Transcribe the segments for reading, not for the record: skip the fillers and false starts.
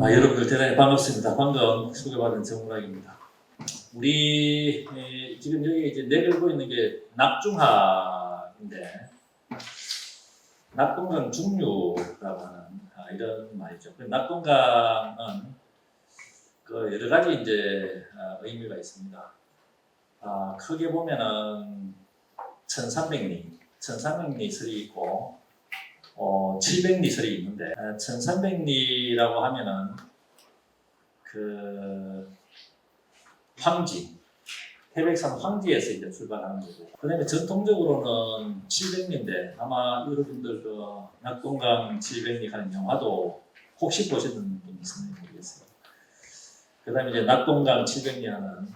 여러분들 대단히 반갑습니다. 방금 소개받은 정문학입니다. 우리 지금 여기 이제 내걸고 있는 게 낙중학인데 낙동강 중류라고 하는 이런 말이죠. 낙동강은 그 여러 가지 이제 의미가 있습니다. 크게 보면은 1300리 설이 있고 700리 설이 있는데 1300리라고 하면은 그 황지, 태백산 황지에서 이제 출발하는 거고, 그다음에 전통적으로는 700리인데 아마 여러분들 그 낙동강 700리 하는 영화도 혹시 보시는 분 있으면 모르겠어요. 그다음에 이제 낙동강 700리 하는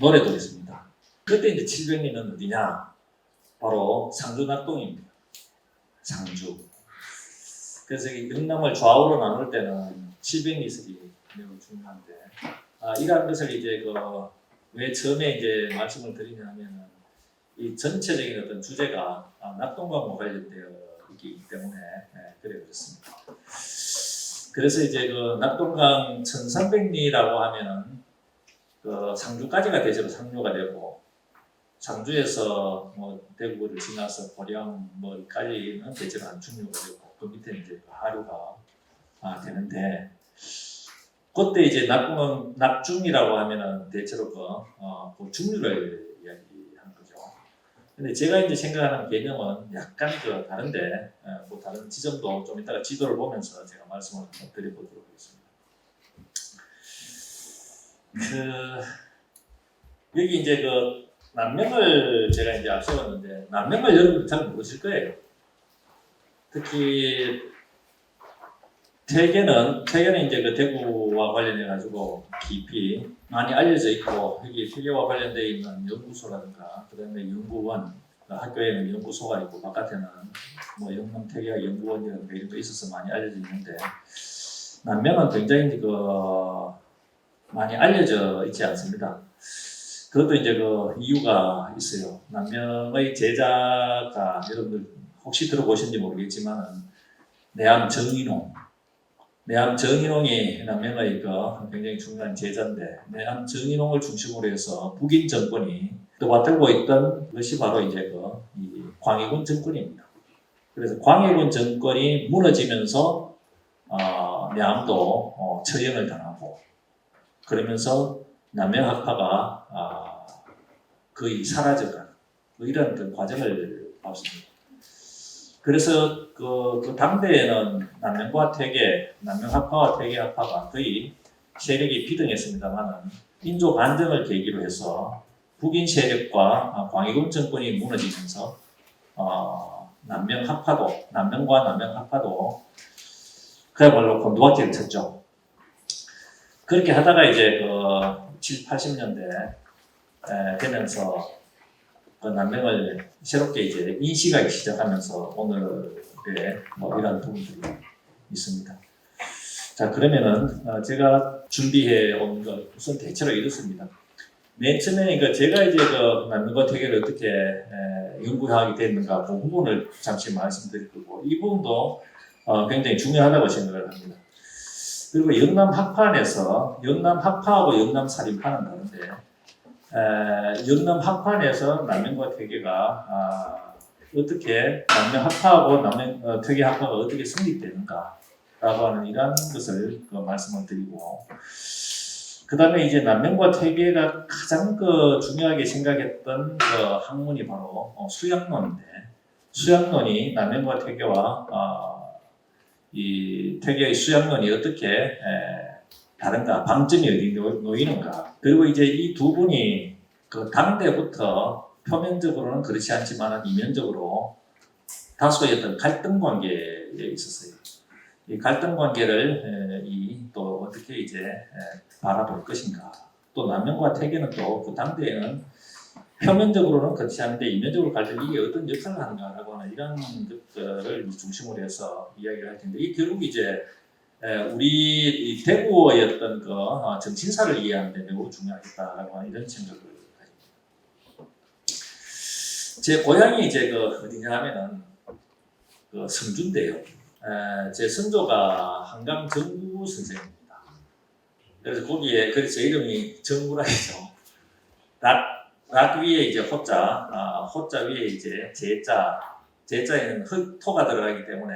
노래도 있습니다. 그때 이제 700리는 어디냐? 바로 상주 낙동입니다. 상주. 그래서 이 영남을 좌우로 나눌 때는 700리설이 매우 중요한데, 이러한 것을 이제 왜 처음에 이제 말씀을 드리냐면은 이 전체적인 어떤 주제가 낙동강과 관련되어 있기 때문에 그래 그렇습니다. 그래서 이제 그 낙동강 1300리라고 하면은 그 상주까지가 대체로 상류가 되고, 상주에서 뭐 대구를 지나서 고령 뭐까지는 대체로 안중류가 되고, 그 밑에 이제 하류가 되는데, 그때 이제 낙중이라고 하면은 대체로 그 중류를 이야기하는 거죠. 근데 제가 이제 생각하는 개념은 약간 다른데, 뭐 다른 지점도 좀 이따가 지도를 보면서 제가 말씀을 드려보도록 하겠습니다. 여기 이제 남명을 제가 이제 앞세웠는데, 남명을 여러분 잘 모르실 거예요. 특히 퇴계는 이제 그 대구와 관련해 가지고 깊이 많이 알려져 있고, 여기 퇴계와 관련되어 있는 연구소라든가, 그다음에 연구원, 학교에는 연구소가 있고 바깥에는 뭐 영남 퇴계학 연구원이라든가 이런 거 있어서 많이 알려져 있는데, 남명은 굉장히 많이 알려져 있지 않습니다. 그것도 이제 이유가 있어요. 남명의 제자가 여러분들 혹시 들어보셨는지 모르겠지만 내암 정인홍이 남명의 굉장히 중요한 제자인데, 내암 정인홍을 중심으로 해서 북인 정권이 떠받들고 있던 것이 바로 이제 이 광해군 정권입니다. 그래서 광해군 정권이 무너지면서 내암도 처형을 당하고, 그러면서 남명학파가 거의 사라져가는 이런 과정을 밟습니다. 그래서 그 당대에는 남명과 퇴계, 남명학파와 퇴계학파가 거의 세력이 비등했습니다만은 인조 반정을 계기로 해서 북인 세력과 광해군 정권이 무너지면서 남명과 남명학파도 그야말로 곤두박질을 쳤죠. 그렇게 하다가 이제 7, 80년대 되면서 남명을 새롭게 이제 인식하기 시작하면서 오늘의 이런 부분들이 있습니다. 자, 그러면은 제가 준비해 온 것 우선 대체로 이렇습니다. 맨 처음에 제가 이제 남명과 퇴계를 어떻게 연구하게 됐는가 그 부분을 잠시 말씀드릴 거고, 이 부분도 굉장히 중요하다고 생각을 합니다. 그리고 영남학파에서 영남학파하고 영남살인파는 다른데, 영남학파에서 남명과 퇴계가 어떻게 남명학파하고 퇴계학파가 어떻게 성립되는가라고 하는 이런 것을 말씀을 드리고, 그 다음에 이제 남명과 퇴계가 가장 중요하게 생각했던 학문이 바로 수양론인데, 수양론이 남명과 퇴계와 이 퇴계의 수양론이 어떻게 다른가, 방점이 어디 놓이는가. 그리고 이제 이 두 분이 당대부터 표면적으로는 그렇지 않지만 이면적으로 다소의 어떤 갈등 관계에 있었어요. 이 갈등 관계를 또 어떻게 이제 바라볼 것인가. 또 남명과 퇴계는 또 그 당대에는 표면적으로는 그렇지 않은데 이면적으로 갈등, 이게 어떤 역할을 하는가라고 하는 이런 것들을 중심으로 해서 이야기를 할 텐데, 이 결국 이제 우리 대구의 어떤 정신사를 이해하는 데 매우 중요하겠다라고 하는 이런 생각을 가집니다. 제 고향이 이제 어디냐 하면은 성주인데요. 제 선조가 한강 정구 선생입니다. 그래서 거기에 그래서 제 이름이 정구라이죠. 락 위에 이제 호자, 호자 위에 이제 제자에는 토가 들어가기 때문에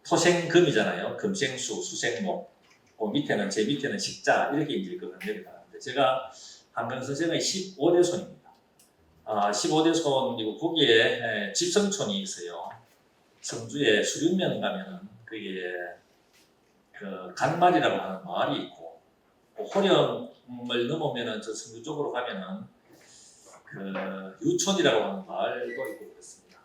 토생금이잖아요. 금생수, 수생목. 그 밑에는 제 밑에는 식자 이렇게 이제 그 내려가는데 제가 한강 선생의 15대 손입니다. 15대 손이고 거기에 집성촌이 있어요. 성주에 수륜면 가면은 그게 그 간말이라고 하는 마을이 있고 호령을 넘으면은 저 성주 쪽으로 가면은 그 유촌이라고 하는 마을도 있고 그렇습니다.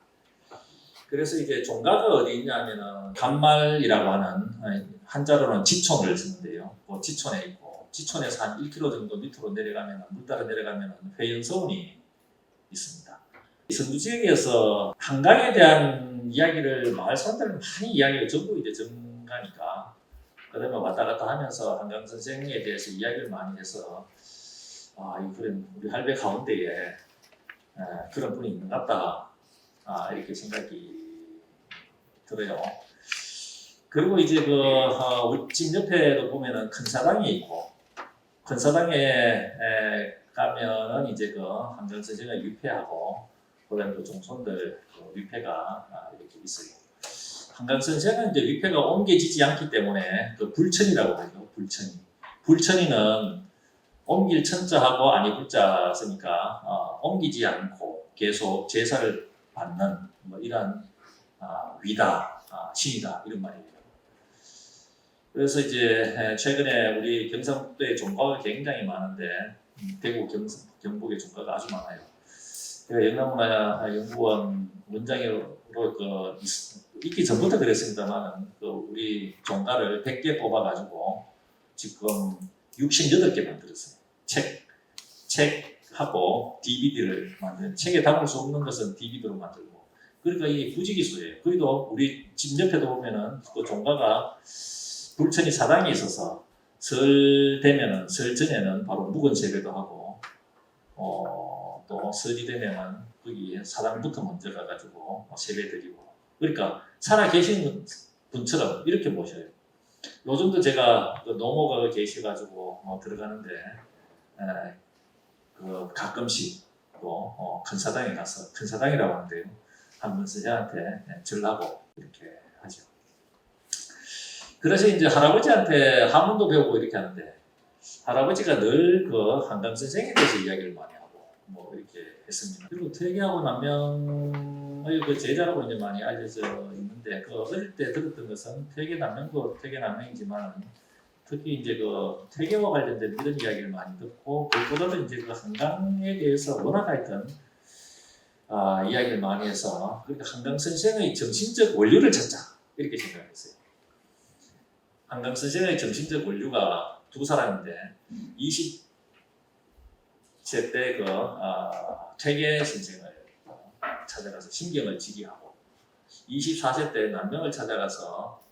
그래서 이제 종가가 어디 있냐면은 간말이라고 하는 한자로는 지촌을 쓰는데요. 그 지촌에 있고 지촌에서 한 1km 정도 밑으로 내려가면 물 따라 내려가면 회연서원이 있습니다. 성주 지역에서 한강에 대한 이야기를 마을 사람들은 많이 이야기해요. 전부 이제 전가니까. 그러면 왔다 갔다 하면서 한강 선생에 대해서 이야기를 많이 해서 그런 우리 할배 가운데에 그런 분이 있는 것 같다. 이렇게 생각이 들어요. 그리고 이제 우리 집 옆에도 보면은 큰 사당이 있고 큰 사당에 가면은 이제 한강 선생의 위패하고 그다음에 또 종손들 위패가 이렇게 있어요. 한강 선생은 이제 위패가 옮겨지지 않기 때문에 그 불천이라고 하죠. 불천이는 옮길 천자하고 아니 불자 쓰니까 옮기지 않고 계속 제사를 받는 뭐 이런 위다, 신이다 이런 말이에요. 그래서 이제 최근에 우리 경상북도에 종가가 굉장히 많은데 대구 경북에 종가가 아주 많아요. 제가 영남문화연구원 원장으로 있기 전부터 그랬습니다만 우리 종가를 100개 뽑아가지고 지금 68개 만들었어요. 책하고 DVD를 만든 책에 담을 수 없는 것은 DVD로 만들고 그러니까 이게 부지기수예요. 그래도 우리 집 옆에도 보면은 그 종가가 불천이 사당이 있어서 설 전에는 바로 묵은 세배도 하고 또 설이 되면은 거기 사당부터 먼저 가가지고 세배 드리고 그러니까 살아 계신 분처럼 이렇게 모셔요. 요즘도 제가 노모가 계셔가지고 들어가는데 가끔씩 또 큰 사당에 가서 큰 사당이라고 하는데요. 한번 선생한테 절하고 이렇게 하죠. 그래서 이제 할아버지한테 한문도 배우고 이렇게 하는데 할아버지가 늘 한강 선생에 대해서 이야기를 많이 하고 뭐 이렇게 했습니다. 그리고 퇴계하고 남명의 제자라고 이제 많이 알려져 있는데 어릴 때 들었던 것은 퇴계남명도 퇴계남명이지만 특히 이제 퇴계와 관련된 이런 이야기를 많이 듣고 그보다도 이제 한강에 대해서 워낙 하여튼 이야기를 많이 해서 그러니까 한강 선생의 정신적 원료를 찾자 이렇게 생각했어요. 한강 선생의 정신적 원료가 두 사람인데 20세 때 퇴계 선생을 찾아가서 신경을 지기하고 24세 때 남명을 찾아가서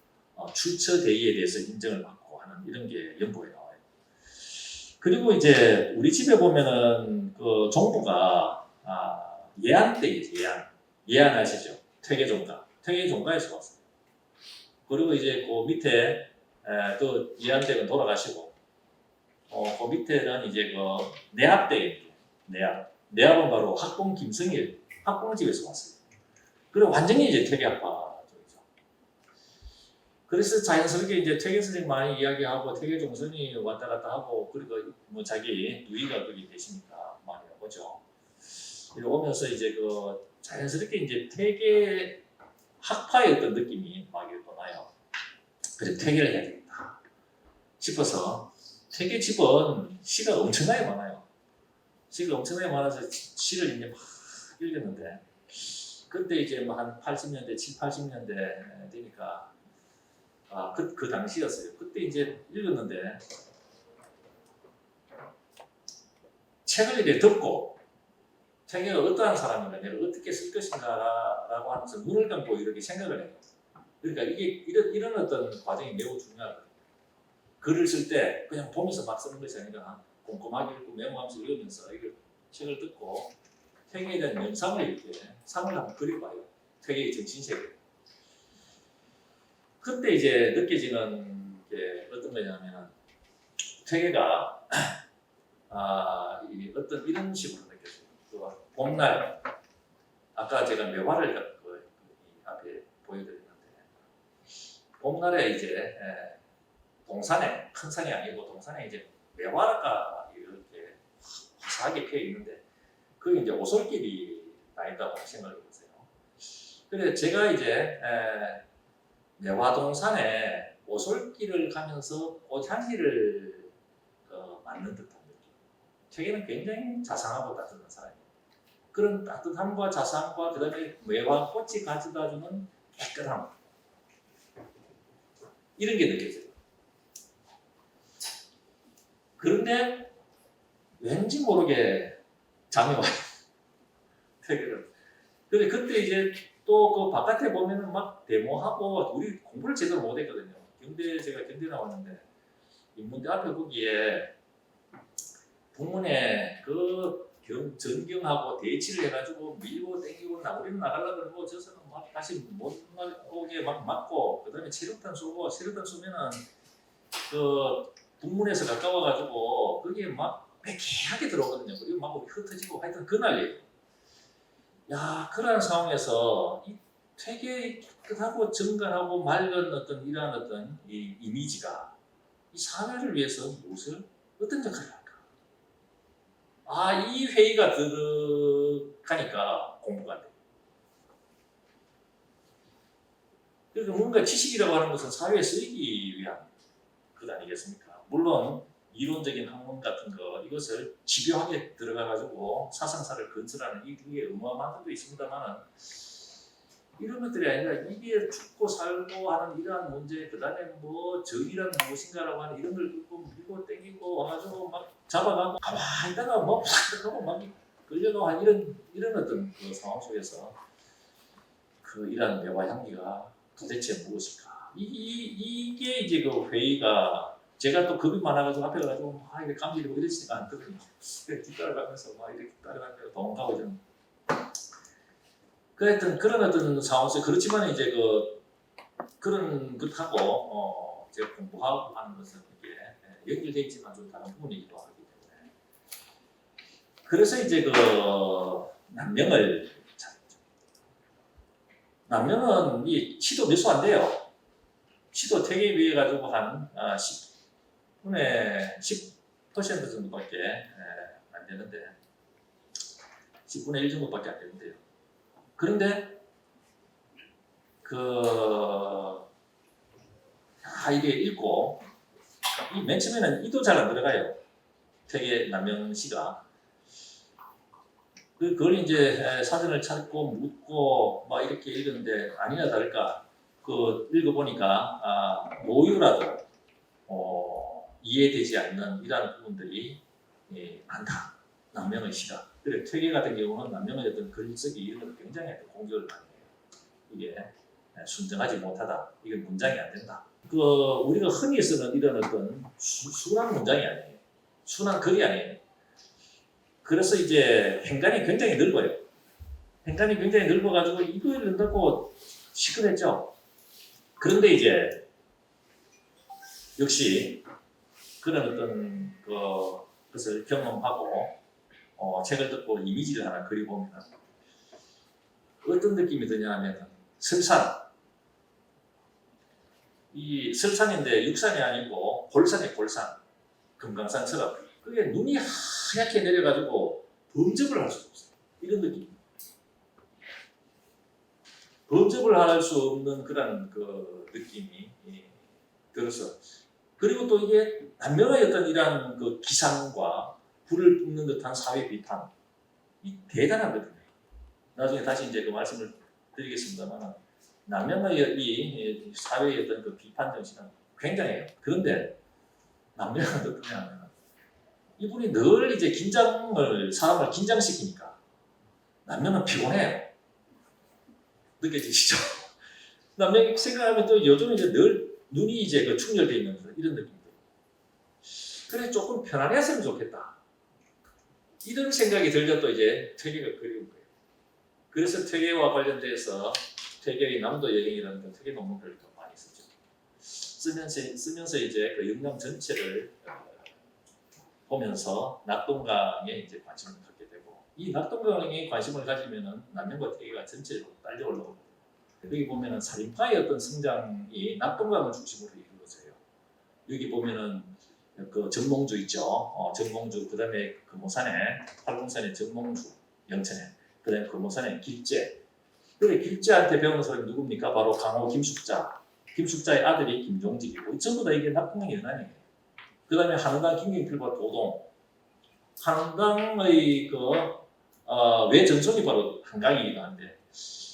출처 대의에 대해서 인정을 받고 하는 이런 게 연보에 나와요. 그리고 이제 우리 집에 보면은 종부가 예안 때이죠. 예안 아시죠? 퇴계종가에서 왔어요. 그리고 이제 그 밑에 또 예안댁은 돌아가시고 그 밑에는 이제 내합댁이에요. 내합은 바로 학봉 김성일 학봉집에서 왔어요. 그리고 완전히 이제 퇴계학파죠. 그래서 자연스럽게 이제 퇴계 선생 많이 이야기하고 퇴계 종선이 왔다 갔다 하고 그리고 뭐 자기 누이가 거기 계시니까 많이 오죠. 오면서 이제 자연스럽게 이제 퇴계 학파의 어떤 느낌이 막 이렇게 나요. 그래서 퇴계를 해야 되겠다 싶어서 퇴계 집은 시가 엄청나게 많아요. 시가 엄청나게 많아서 시를 이제 막 읽었는데 그때 이제 뭐 한 80년대, 80년대 되니까 그 당시였어요. 그때 이제 읽었는데 책을 이제 듣고 퇴계가 어떠한 사람인가 내가 어떻게 쓸 것인가라고 하면서 눈을 감고 이렇게 생각을 해요. 그러니까 이게 이런 어떤 과정이 매우 중요하거든요. 글을 쓸 때 그냥 보면서 막 쓰는 것이 아니라 꼼꼼하게 읽고 메모하면서 읽으면서 이걸 책을 듣고 퇴계에 대한 영상을 이렇게 상을 한번 그려봐요. 퇴계의 정신세계. 그때 이제 느껴지는 게 어떤 거냐면 퇴계가 어떤 이런 식으로 느껴져요. 그 봄날 아까 제가 매화를 이 앞에 보여드렸는데 봄날에 이제 동산에 큰 산이 아니고 동산에 이제 매화가 이렇게 화사하게 피어 있는데 그게 이제 오솔길이 나 있다고 생각해 보세요. 그래서 제가 이제 매화동산에 오솔길을 가면서 꽃향기를 맡는 듯한 느낌. 책에는 굉장히 자상하고 따뜻한 사람이에요. 그런 따뜻함과 자상과 그다음에 매화 꽃이 가져다주는 깨끗함 이런 게 느껴져요. 그런데 왠지 모르게 잠이 와요. 퇴근을. 근데 그때 이제 또 그 바깥에 보면은 막 데모하고 우리 공부를 제대로 못했거든요. 제가 경대 나왔는데 인문대 앞에 거기에 북문에 그 전경하고 대치를 해가지고 밀고 땡기고 우리는 나가려고 그러고 저서는 막 다시 못 나오게 막 맞고 그다음에 체력탄 쏘면은 그 북문에서 가까워가지고 거기에 막 매캐하게 들어오거든요. 그리고 막 흩어지고 하여튼 그 난리예요. 야, 그런 상황에서 이 되게 깨끗하고 정갈하고 맑은 어떤 이러한 어떤 이 이미지가 이 사회를 위해서 어떤 역할을 할까? 이 회의가 들어가니까 공부가 안 돼요. 그러니까 뭔가 지식이라고 하는 것은 사회에 쓰이기 위한 것 아니겠습니까? 물론 이론적인 학문 같은 거 이것을 집요하게 들어가가지고 사상사를 건설하는 이게 어마어마한 것도 있습니다만은 이런 것들이 아니라 이게 죽고 살고 하는 이러한 문제 그 다음에 뭐 정의란 무엇인가라고 하는 이런 걸 밀고 땡기고 와가지고 막 잡아가고 가만히 있다가 뭐 하고 막 끌려가고 하는 이런 어떤 그 상황 속에서 그 이러한 매화 향기가 도대체 무엇일까? 이게 이제 그 회의가 제가 또 겁이 많아가지고 앞에 가가지고 이렇게 감기고 이러지가 않거든요. 뒤따라가면서 막 이렇게 따라가면서 도망가고 좀 그랬던 그런 어떤 상황에서 그렇지만 이제 그런 것하고 제가 공부하고 하는 것은 이게 연결되어 있지만 좀 다른 부분이기도 하기 때문에 그래서 이제 남명을 찾죠. 남명은 이 시도 몇 수 안 돼요. 시도 되게 비해 가지고 한 10분의 10% 정도밖에 안 되는데 10분의 1 정도밖에 안 되는데요. 그런데 이게 읽고 맨 처음에는 이도 잘 안 들어가요. 되게 남명시가 그걸 이제 사전을 찾고 묻고 막 이렇게 읽었는데 아니나 다를까 읽어보니까 모유라도 이해되지 않는 이러한 부분들이 많다. 남명의 시가. 그래 퇴계 같은 경우는 남명의 어떤 글쓰기 이런 것을 굉장히 공격을 많이 해요. 이게 순정하지 못하다. 이게 문장이 안 된다. 우리가 흔히 쓰는 이런 어떤 순한 문장이 아니에요. 순한 글이 아니에요. 그래서 이제 행간이 굉장히 넓어요. 행간이 굉장히 넓어가지고 이거를 넣는다고 시끄랬죠. 그런데 이제 역시 그런 어떤 것을 경험하고 책을 듣고 이미지를 하나 그려보면 어떤 느낌이 드냐 하면 설산 이 설산인데 육산이 아니고 볼산이 볼산 금강산처럼 그게 눈이 하얗게 내려가지고 범접을 할 수가 없어요. 이런 느낌. 범접을 할 수 없는 그런 느낌이 들어서 그리고 또 이게 남명의 어떤 이러한 기상과 불을 뿜는 듯한 사회 비판 이 대단하거든요. 나중에 다시 이제 말씀을 드리겠습니다만 남명의 이 사회의 어떤 비판 정신은 굉장해요. 그런데 남명은 어떠냐면 이분이 늘 이제 사람을 긴장시키니까 남명은 피곤해요. 느껴지시죠? 남명이 생각하면 또 요즘 이제 늘 눈이 이제 충혈되어 있는 이런 느낌들. 그래 조금 편안했으면 좋겠다. 이런 생각이 들자 또 이제 퇴계가 그리운 거예요. 그래서 퇴계와 관련돼서 퇴계의 남도 여행이라는 퇴계 논문들을 더 많이 쓰죠. 쓰면서 이제 그 영남 전체를 보면서 낙동강에 이제 관심을 갖게 되고 이 낙동강에 관심을 가지면은 남명과 태계가 전체로 딸려 올라옵니다. 여기 보면은 살인파의 어떤 성장이 낙동강을 중심으로 이루어져요. 여기 보면은 그 정몽주 있죠. 정몽주 그다음에 금호산에 팔공산에 정몽주 영천에 그다음에 금호산에 길제. 그래 길제한테 배우는 사람이 누굽니까? 바로 강호 김숙자. 김숙자의 아들이 김종직이고 전부 다 이게 낙동강의 연안이에요. 그다음에 한강 김경필과 도동. 한강의 외전손이 바로 한강이기도 한데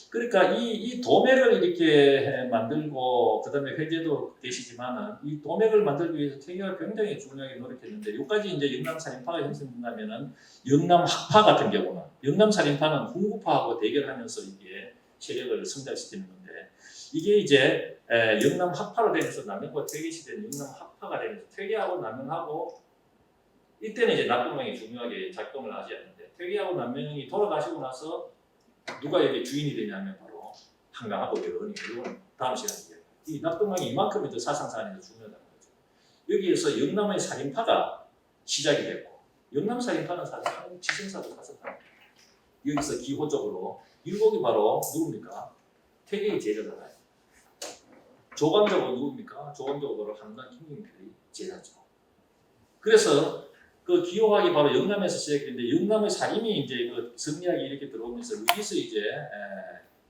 그러니까 이 도맥을 이렇게 만들고 그다음에 회제도 계시지만은 이 도맥을 만들기 위해서 태계가 굉장히 중요하게 노력했는데 여기까지 이제 영남 살인파가 형성된다면은 영남 학파 같은 경우는 영남 살인파는 훈구파하고 대결하면서 이게 세력을 성장시키는 건데 이게 이제 영남 학파로 되면서 남명과 퇴계 시대는 영남 학파가 되면서 퇴계하고 남명하고 이때는 이제 낙동강이 중요하게 작동을 하지 않는데 퇴계하고 남명이 돌아가시고 나서 누가 여기 주인이 되냐면 바로 한강하고 여론이 이건 다음 시간에 얘기해요. 이 낙동강이 이만큼 이제 사상사안에서 중요하다는 거죠. 여기에서 영남의 살인파가 시작이 됐고 영남 살인파는 사실 한국 지성사도 사상사 여기서 기호적으로 일곡이 바로 누굽니까? 퇴계의 제자잖아요. 조광적으로 누굽니까? 조광적으로 한강 김경필의 제자죠. 그래서 그 기호학이 바로 영남에서 시작했는데 영남의 살인이 이제 그 성리학이 이렇게 들어오면서 여기서 이제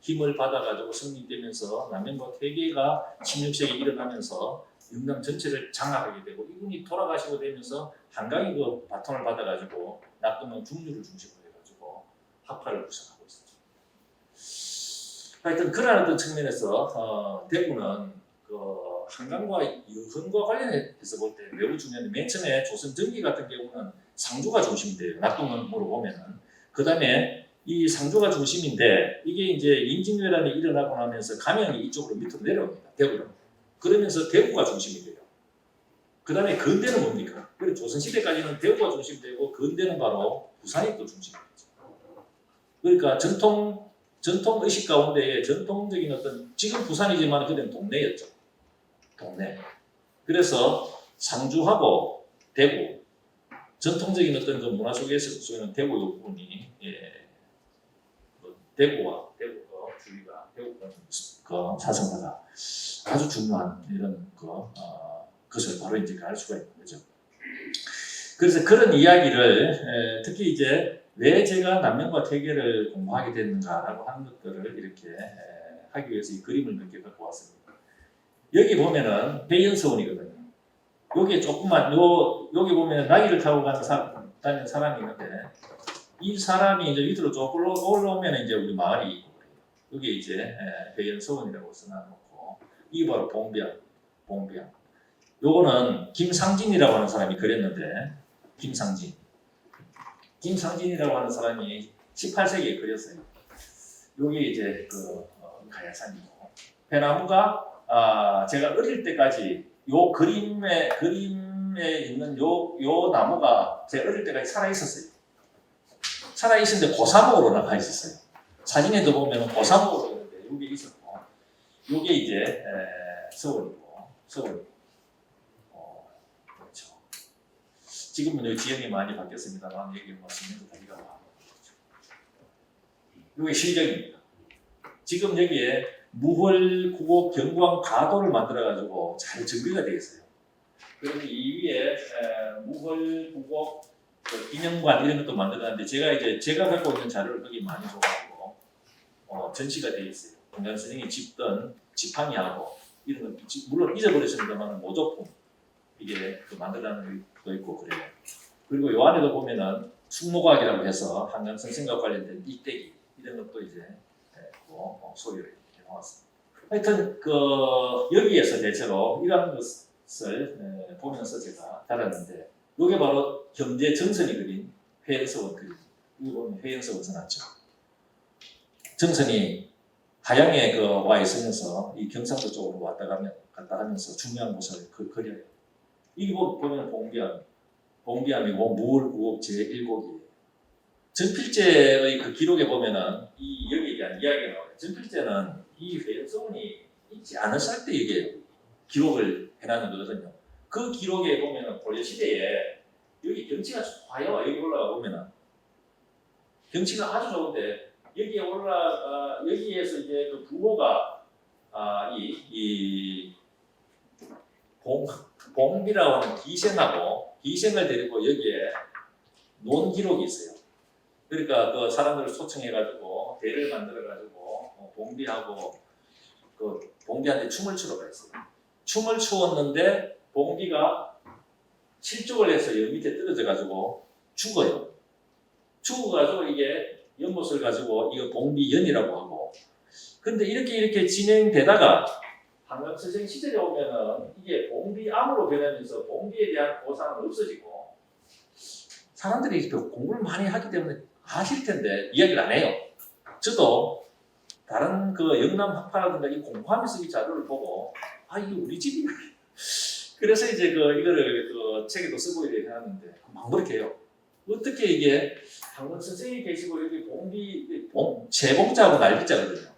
힘을 받아가지고 성립되면서 남명과 퇴계가 16세기 일어나면서 영남 전체를 장악하게 되고 이분이 돌아가시고 되면서 한강이 그 바톤을 받아가지고 낙동강 중류를 중심으로 해가지고 학파를 구성하고 있었죠. 하여튼 그런 어떤 측면에서 대구는 그 한강과 유흥과 관련해서 볼 때 매우 중요한데 맨 처음에 조선 전기 같은 경우는 상주가 중심이 돼요. 낙동강으로 보면은 그 다음에 이 상주가 중심인데 이게 이제 임진왜란이 일어나고 나면서 감영이 이쪽으로 밑으로 내려옵니다. 대구로. 그러면서 대구가 중심이 돼요. 그 다음에 근대는 뭡니까? 그리고 조선시대까지는 대구가 중심이 되고 근대는 바로 부산이 또 중심이 되죠. 그러니까 전통 의식 가운데에 전통적인 어떤 지금 부산이지만 그때는 동네였죠. 동네. 그래서 상주하고 대구 전통적인 어떤 그 문화 속에서는 대구 요 부분이 대구가 주위가 대구가 그 사상가가 아주 중요한 이런 것을 바로 이제 알 수가 있는 거죠. 그래서 그런 이야기를 특히 이제 왜 제가 남명과 퇴계를 공부하게 됐는가라고 하는 것들을 이렇게 하기 위해서 이 그림을 몇 개 갖고 왔습니다. 여기 보면은 회연서원이거든요. 여기 조금만 여기 보면 나귀를 타고 가는 사람이 있는데 이 사람이 이제 밑으로 조금 올라오면 이제 우리 마을이 있고 여기 이제 회연서원이라고 써놔놓고 이게 바로 봉병. 요거는 김상진이라고 하는 사람이 그렸는데 김상진이라고 하는 사람이 18세기에 그렸어요. 여기 이제 그 가야산이고 배나무가 제가 어릴 때까지 요 그림에 있는 요 나무가 제가 어릴 때까지 살아 있었어요. 살아 있었는데 고사목으로 나가 있었어요. 사진에도 보면 고사목으로 있는데 여기 있었고, 요게 이제 서울이고. 그렇죠. 지금은 여기 지형이 많이 바뀌었습니다만 여기 뭐 시멘트 다리가 많고 그렇죠. 요게 실경입니다. 지금 여기에 무월, 구곡, 경광, 가도를 만들어가지고 잘 정비가 되어 있어요. 그리고 이 위에 무월, 구곡, 인형관 이런 것도 만들었는데 제가 갖고 있는 자료를 거기 많이 줘가지고 전시가 되어 있어요. 공간 선생이 집던 지팡이하고 이런 거 물론 잊어버렸습니다만 모조품 이게 만들어놓은 거 있고 그래요. 그리고 요 안에도 보면은 숙모각이라고 해서 한강 선생과 관련된 일대기 이런 것도 이제 소유를 이렇게 해놓았습니다. 하여튼 여기에서 대체로 이런 것을 보면서 제가 달았는데 이게 바로 경제 정선이 그린 회연서원 그림. 여기 보면 회연서원 써놨죠. 정선이 하양에 와 있으면서 이 경상도 쪽으로 갔다 하면서 중요한 곳을 그려요. 이게 보면 봉비암이고 무월구옥 제1곡이에요. 전필제의 그 기록에 보면은 여기에 대한 이야기가 나와요. 전필제는 이 회연서원이 있지 않았을 때 얘기해요. 기록을 해놨는 거거든요. 그 기록에 보면은 고려 시대에 여기 경치가 좋아요. 여기 올라가 보면은 경치가 아주 좋은데 여기에 여기에서 이제 그 부호가 이 봉비라고 하는 기생을 데리고 여기에 논 기록이 있어요. 그러니까 그 사람들을 초청해가지고 대를 만들어가지고 봉비하고 그 봉비한테 춤을 추러 갔어요. 춤을 추었는데 봉비가 실족을 해서 여기 밑에 떨어져가지고 죽어요. 죽어가지고 이게 연못을 가지고 이거 봉비연이라고 하고. 근데 이렇게 진행되다가 한강서생 시절에 오면은 이게 봉비암으로 변하면서 봉비에 대한 보상은 없어지고 사람들이 공부를 많이 하기 때문에 아실 텐데 이야기를 안 해요. 저도 다른 그 영남 학파라든가 이 공부하면서 이 자료를 보고 이게 우리 집이 그래서 이제 이거를 그 책에도 쓰고 이렇게 하는데 그렇게 해요. 어떻게 이게 한강 선생님이 계시고 여기 재봉자하고 날비자거든요.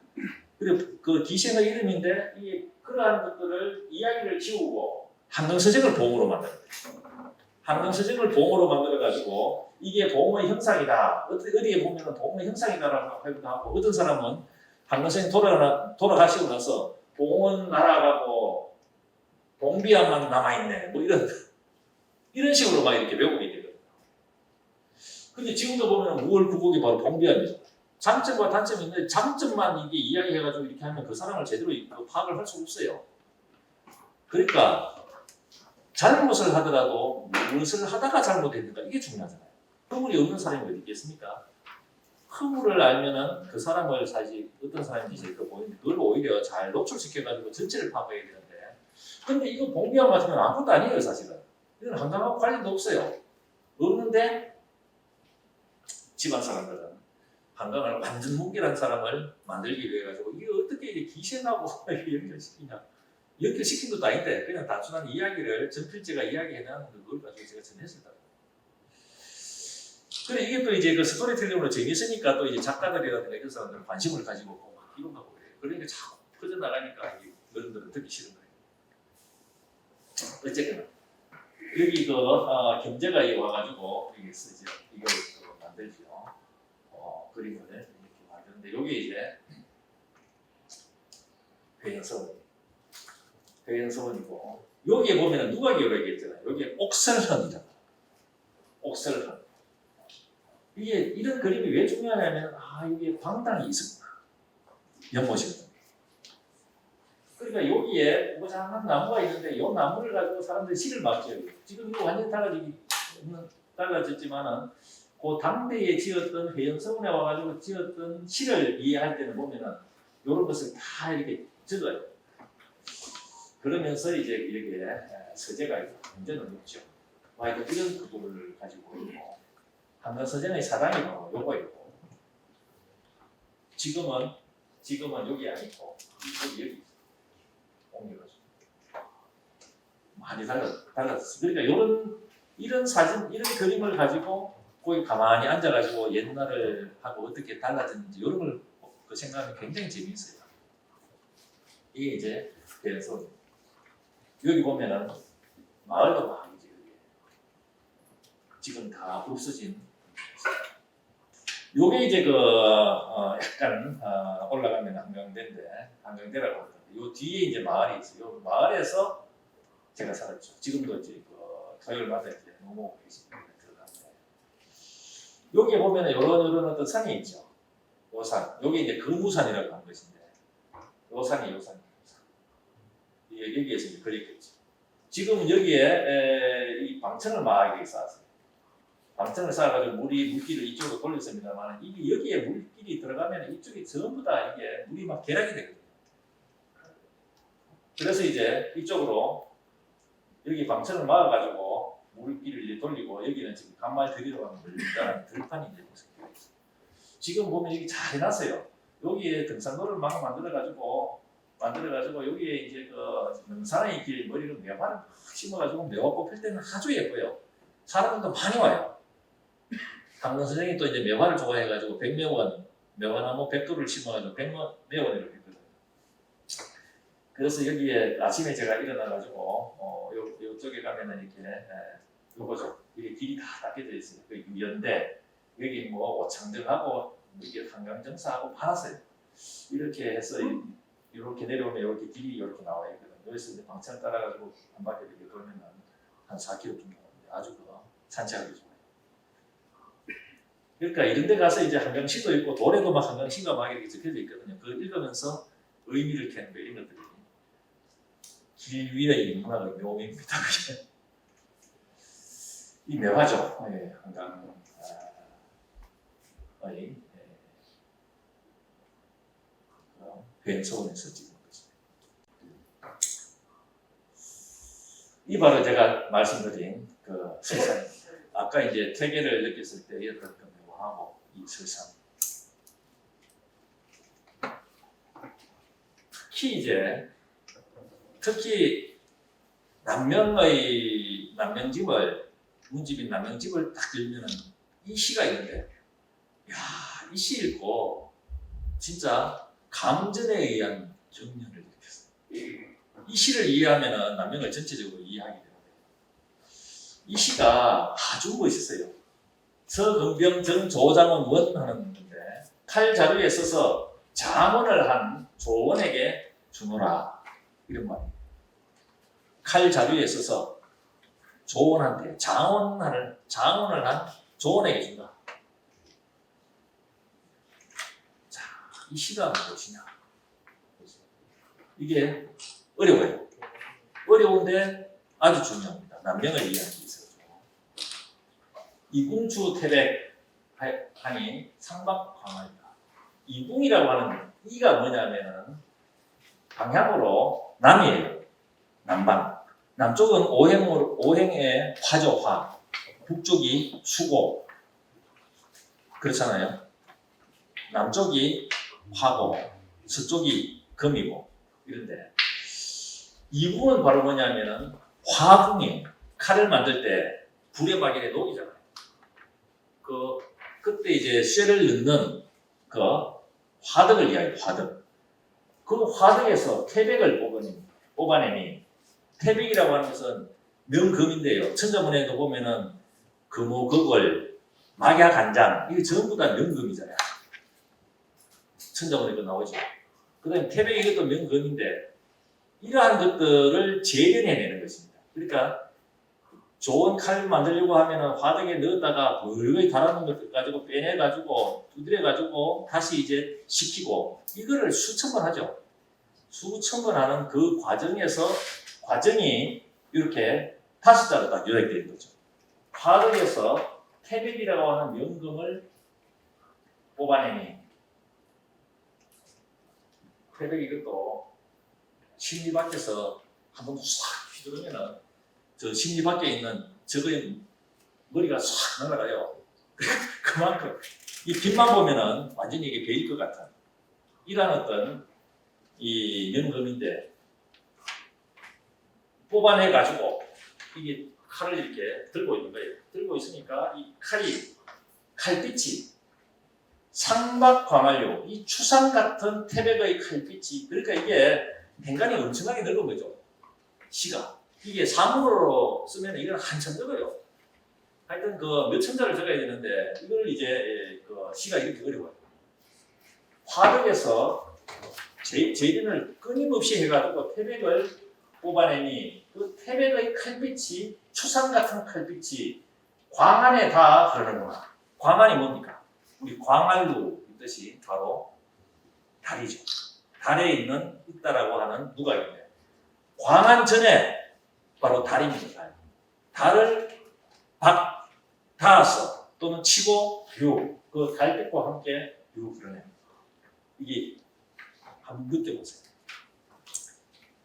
그리고 그 기생의 이름인데 이게 그러한 것들을 이야기를 지우고 한강서적을 봉으로 만들어요. 한강서적을 봉으로 만들어가지고 이게 봉의 형상이다. 어디에 보면 봉의 형상이다라고 하기도 하고 어떤 사람은 한강서적 돌아가시고 나서 봉은 날아가고 봉비암만 남아있네. 뭐 이런 식으로 막 이렇게 외우게 되거든요. 근데 지금도 보면 5월 9곡이 바로 봉비암이죠. 장점과 단점이 있는데 장점만 이게 이야기해가지고 이렇게 하면 그 사람을 제대로 파악을 할 수가 없어요. 그러니까 잘못을 하더라도 무엇을 하다가 잘못했는가 이게 중요하잖아요. 허물이 없는 사람이 어디 있겠습니까? 허물을 알면은 그 사람을 사실 어떤 사람인지 제일 보이는데 그걸 오히려 잘 노출시켜가지고 전체를 파악해야 되는데 근데 이거 봉비암 같으면 아무것도 아니에요 사실은. 이건 한강하고 관련도 없어요. 없는데 집안 사람들은 한강을 완전 뭉개란 사람을 만들기 위해 가지고 이게 어떻게 이게 기생하고 연결시키냐? 연결시킨 것도 아닌데 그냥 단순한 이야기를 전필제가 이야기해나는 그걸 가지고 제가 전했습니다. 그래 이게 또 이제 그 스토리텔링으로 재밌으니까 또 이제 작가들이라든가 이런 사람들은 관심을 가지고 막 기록하고 그래요. 그러니까 자꾸 퍼져 나가니까 이게 어른들은 듣기 싫은 거예요. 어쨌거나 여기 경제가 와가지고 이게 쓰죠. 이걸 만들죠. 그림을 이렇게 만드는데 여기 이제 회연서원이고 여기에 보면 누가 기록했잖아요. 여기에 옥설헌이잖아. 옥설헌. 이게 이런 그림이 왜 중요하냐면 여기에 광당이 있었구나. 연못이거든. 그러니까 여기에 우장한 나무가 있는데 이 나무를 가지고 사람들이 실을 막죠. 지금 이거 완전히 달라졌지만은 그 당대에 지었던 회연서원에 와가지고 지었던 시를 이해할 때는 보면은 이런 것을 다 이렇게 적어요. 그러면서 이제 이렇게 서재가 있고 문제는 없죠. 이런 구도를 가지고 있고 한강서정의 사당이 바로 요거였고 지금은 여기 아니고 여기 옮겨가지고 많이 달라졌어. 그러니까 이런 사진, 이런 그림을 가지고 거기 가만히 앉아가지고 옛날을 하고 어떻게 달라졌는지 이런 걸 생각하면 굉장히 재미있어요. 이게 이제 그래서 여기 보면은 마을도 막 이제 지금 다 없어진. 요게 이제 약간 올라가면 한강대라고 하거든요. 요 뒤에 이제 마을이 있어요. 요 마을에서 제가 살았죠. 지금도 이제 토요일마다 이제 노모 계십니다. 여기 보면 이런 어떤 산이 있죠. 요 산. 여기 이제 금우산이라고 하는 것인데, 요 산이. 여기에서 이제 그렸겠죠. 지금 여기에 이 방천을 막 이렇게 쌓았어요. 방천을 쌓아가지고 물길을 이쪽으로 돌렸습니다만, 이게 여기에 물길이 들어가면 이쪽이 전부 다 이게 물이 막 개락이 되거든요. 그래서 이제 이쪽으로 여기 방천을 막아가지고 물길을 이제 돌리고 여기는 지금 간말 들이러 가는 들판이 이제 모습이 있어요. 지금 보면 여기 잘 해놨어요. 여기에 등산로를 막 만들어가지고 여기에 이제 능사의 길 머리를 매화를 심어가지고 매화 뽑힐 때는 아주 예뻐요. 사람들도 많이 와요. 한강 선생님이 또 이제 매화를 좋아해가지고 백매원 매화나무 100도를 심어가지고 백매원이라고 했거든요. 그래서 여기에 아침에 제가 일어나가지고 요쪽에 가면은 이렇게 요거죠. 이게 길이 다 닦여져 있어요. 그 유연대 여기 뭐 오창정하고 이게 한강정사하고 파놨어요. 이렇게 해서 이렇게 내려오면 이렇게 길이 이렇게 나와 있거든요. 여기서 이제 방창 따라가지고 한 바퀴 이렇게 돌면은 한 4km 정도 나오는데 아주 그 산책하기 좋아요. 그러니까 이런 데 가서 이제 한강시도 있고 도래도 막 한강시가 막 이렇게 적혀져 있거든요. 그걸 읽으면서 의미를 캐는 거 이런 것들이 길 위의 인문학의 묘미입니다. 이 묘하죠. 예, 한강의 횡서원에서 찍은 것입니다. 이 바로 제가 말씀드린 그 설산입니다. 아까 이제 태계를 느꼈을 때 어떤 그 묘하고 이 설산. 특히 남명집을 문집인 남명집을 딱 들면은 이 시가 있는데, 야, 이 시 읽고 진짜 감전에 의한 경련을 느꼈어요. 이 시를 이해하면은 남명을 전체적으로 이해하게 돼요. 이 시가 아주 멋있어요. 서금병 정조장은 원 하는 건데 칼 자루에 써서 장원을 한 조원에게 주노라 이런 말이에요. 칼 자루에 써서 조원한테 장원을 한 조원에게 준다. 자, 이 시가 무엇이냐? 이게 어려워요. 어려운데 아주 중요합니다. 남명을 이해하기 위해서. 이궁추 태백하니 상박광활이다. 이궁이라고 하는 이가 뭐냐면은 방향으로 남이에요. 남방. 남쪽은 오행의 화죠, 화. 북쪽이 수고. 그렇잖아요. 남쪽이 화고, 서쪽이 금이고, 이런데. 이궁은 바로 뭐냐면은 화궁이에요. 칼을 만들 때 불에 막 이래 녹이잖아요. 그때 이제 쇠를 넣는 그 화덕을 이야기해요, 화덕. 그 화덕에서 태백을 뽑아내니, 태백이라고 하는 것은 명금인데요. 천자문에도 보면은 금호, 거골, 막야, 간장, 이게 전부 다 명금이잖아요. 천자문에도 나오죠. 그 다음에 태백 이것도 명금인데, 이러한 것들을 재련해내는 것입니다. 그러니까 좋은 칼을 만들려고 하면은 화덕에 넣었다가 거의 달아놓은 것들 가지고 빼내가지고 두드려가지고 다시 이제 식히고 이거를 수천 번 하죠. 수천 번 하는 그 과정이 이렇게 5자로 딱 요약되어 있는 거죠. 화덕에서 태백이라고 하는 명금을 뽑아내니 태백 이것도 심리 밖에서 한번 싹 휘두르면은 저 심리 밖에 있는 저거의 머리가 싹 날아가요. 그만큼 이 빛만 보면은 완전히 이게 베일 것 같은 이런 어떤 이 명금인데 뽑아내 가지고 이게 칼을 이렇게 들고 있는 거예요. 들고 있으니까 이 칼빛이 상박광활요, 이 추상 같은 태백의 칼빛이, 그러니까 이게 행간이 엄청나게 넓은 거죠. 시가. 이게 사문으로 쓰면 이건 한참 적어요. 하여튼 그 몇 천자를 적어야 되는데 이걸 이제 그 시가 이렇게 어려워요. 화덕에서 재련을 끊임없이 해가지고 태백을 뽑아내니 그 태백의 칼빛이 추상 같은 칼빛이 광안에 다 흐르는구나. 광안이 뭡니까? 우리 광안루 이 뜻이 바로 달이죠. 달에 있다라고 하는 누가인데 광안 전에 바로 달입니다. 달을 닿아서 또는 치고 그 달빛과 함께 그러네요. 이게 한번 느껴보세요.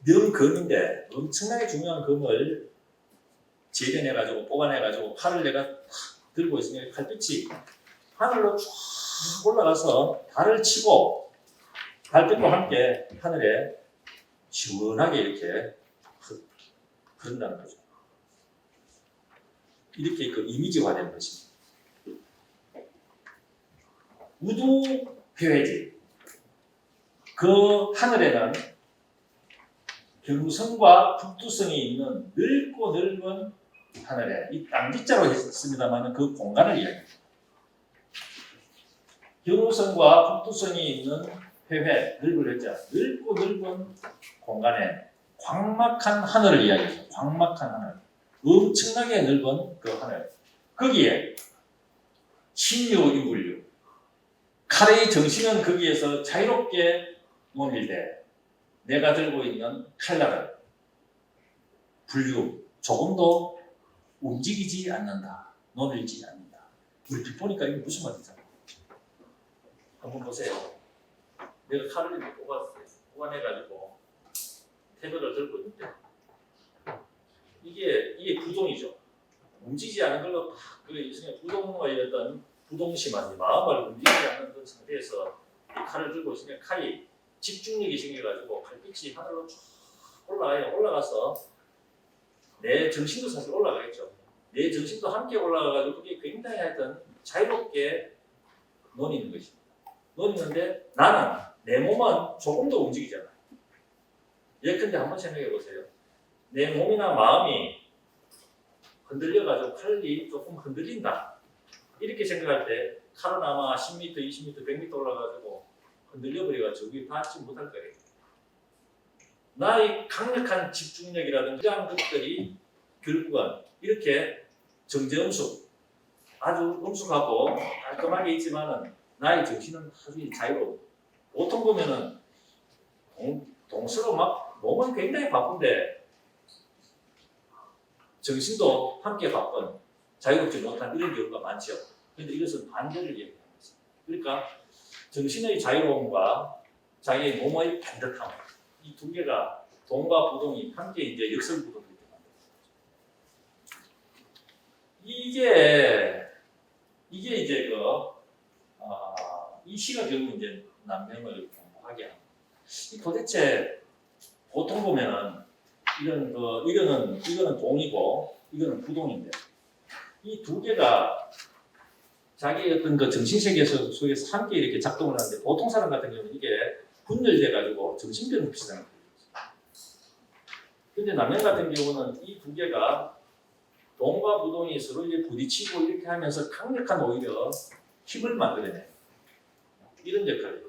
명금인데 엄청나게 중요한 금을 재련해가지고 뽑아내가지고 칼을 내가 들고 있으니 칼빛이 하늘로 쭉 올라가서 달을 치고 달빛과 함께 하늘에 시원하게 이렇게 흐른다는 거죠. 이렇게 그 이미지화되는 것입니다. 우두회회지. 그 하늘에는 경성과 북두성이 있는 넓고 넓은 하늘에 이 땅지자로 했습니다만 그 공간을 이야기합니다. 경성과 북두성이 있는 회회, 넓을 했자 넓고 넓은 공간에 광막한 하늘을 이야기해요. 광막한 하늘. 엄청나게 넓은 그 하늘. 거기에 신유인물류. 칼의 정신은 거기에서 자유롭게 논일되 내가 들고 있는 칼날은 분류 조금도 움직이지 않는다. 논일지 않는다. 얼핏 보니까 이게 무슨 말이죠? 한번 보세요. 내가 칼을 이렇게 뽑아내가지고 테두를 들고 있는데 이게 부동이죠. 움직이지 않은 걸로 부동의 어떤 부동심한 마음을 움직이지 않는 그 상태에서 이 칼을 들고 있으면 칼이 집중력이 생겨가지고 칼빛이 하늘로 쭉 올라가요. 올라가서 내 정신도 사실 올라가겠죠. 내 정신도 함께 올라가가지고 그게 굉장히 하여튼 자유롭게 논이는 것입니다. 논이는데 나는 내 몸은 조금도 움직이지 않아요. 예컨대 한번 생각해 보세요. 내 몸이나 마음이 흔들려가지고 칼이 조금 흔들린다. 이렇게 생각할 때 칼은 아마 10m, 20m, 100m 올라가지고 흔들려버려가지고 저기 닿지 못할 거예요. 나의 강력한 집중력이라든가 이러한 것들이 결국은 이렇게 정제음숙, 아주 음숙하고 깔끔하게 있지만은 나의 정신은 아주 자유로워. 보통 보면은 동서로 막 몸은 굉장히 바쁜데 정신도 함께 바쁜 자유롭지 못한 이런 경우가 많죠. 그런데 이것은 반대를 얘기하는 것입니다. 그러니까 정신의 자유로움과 자기의 몸의 반듯함 이 두 개가 동과 부동이 함께 이제 역설구도를 이렇게 만듭니다. 이게 이제 이 시가 결국 이제 남명을 공부하게 합니다. 도대체 보통 보면은 이거는 동이고 이거는 부동인데 이 두 개가 자기의 어떤 그 정신세계 속에서 함께 이렇게 작동을 하는데 보통 사람 같은 경우는 이게 분열돼 가지고 정신병 비슷한 거예요. 근데 남명 같은 경우는 이 두 개가 동과 부동이 서로 이제 부딪히고 이렇게 하면서 강력한 오히려 힘을 만들어내요. 이런 역할이에요.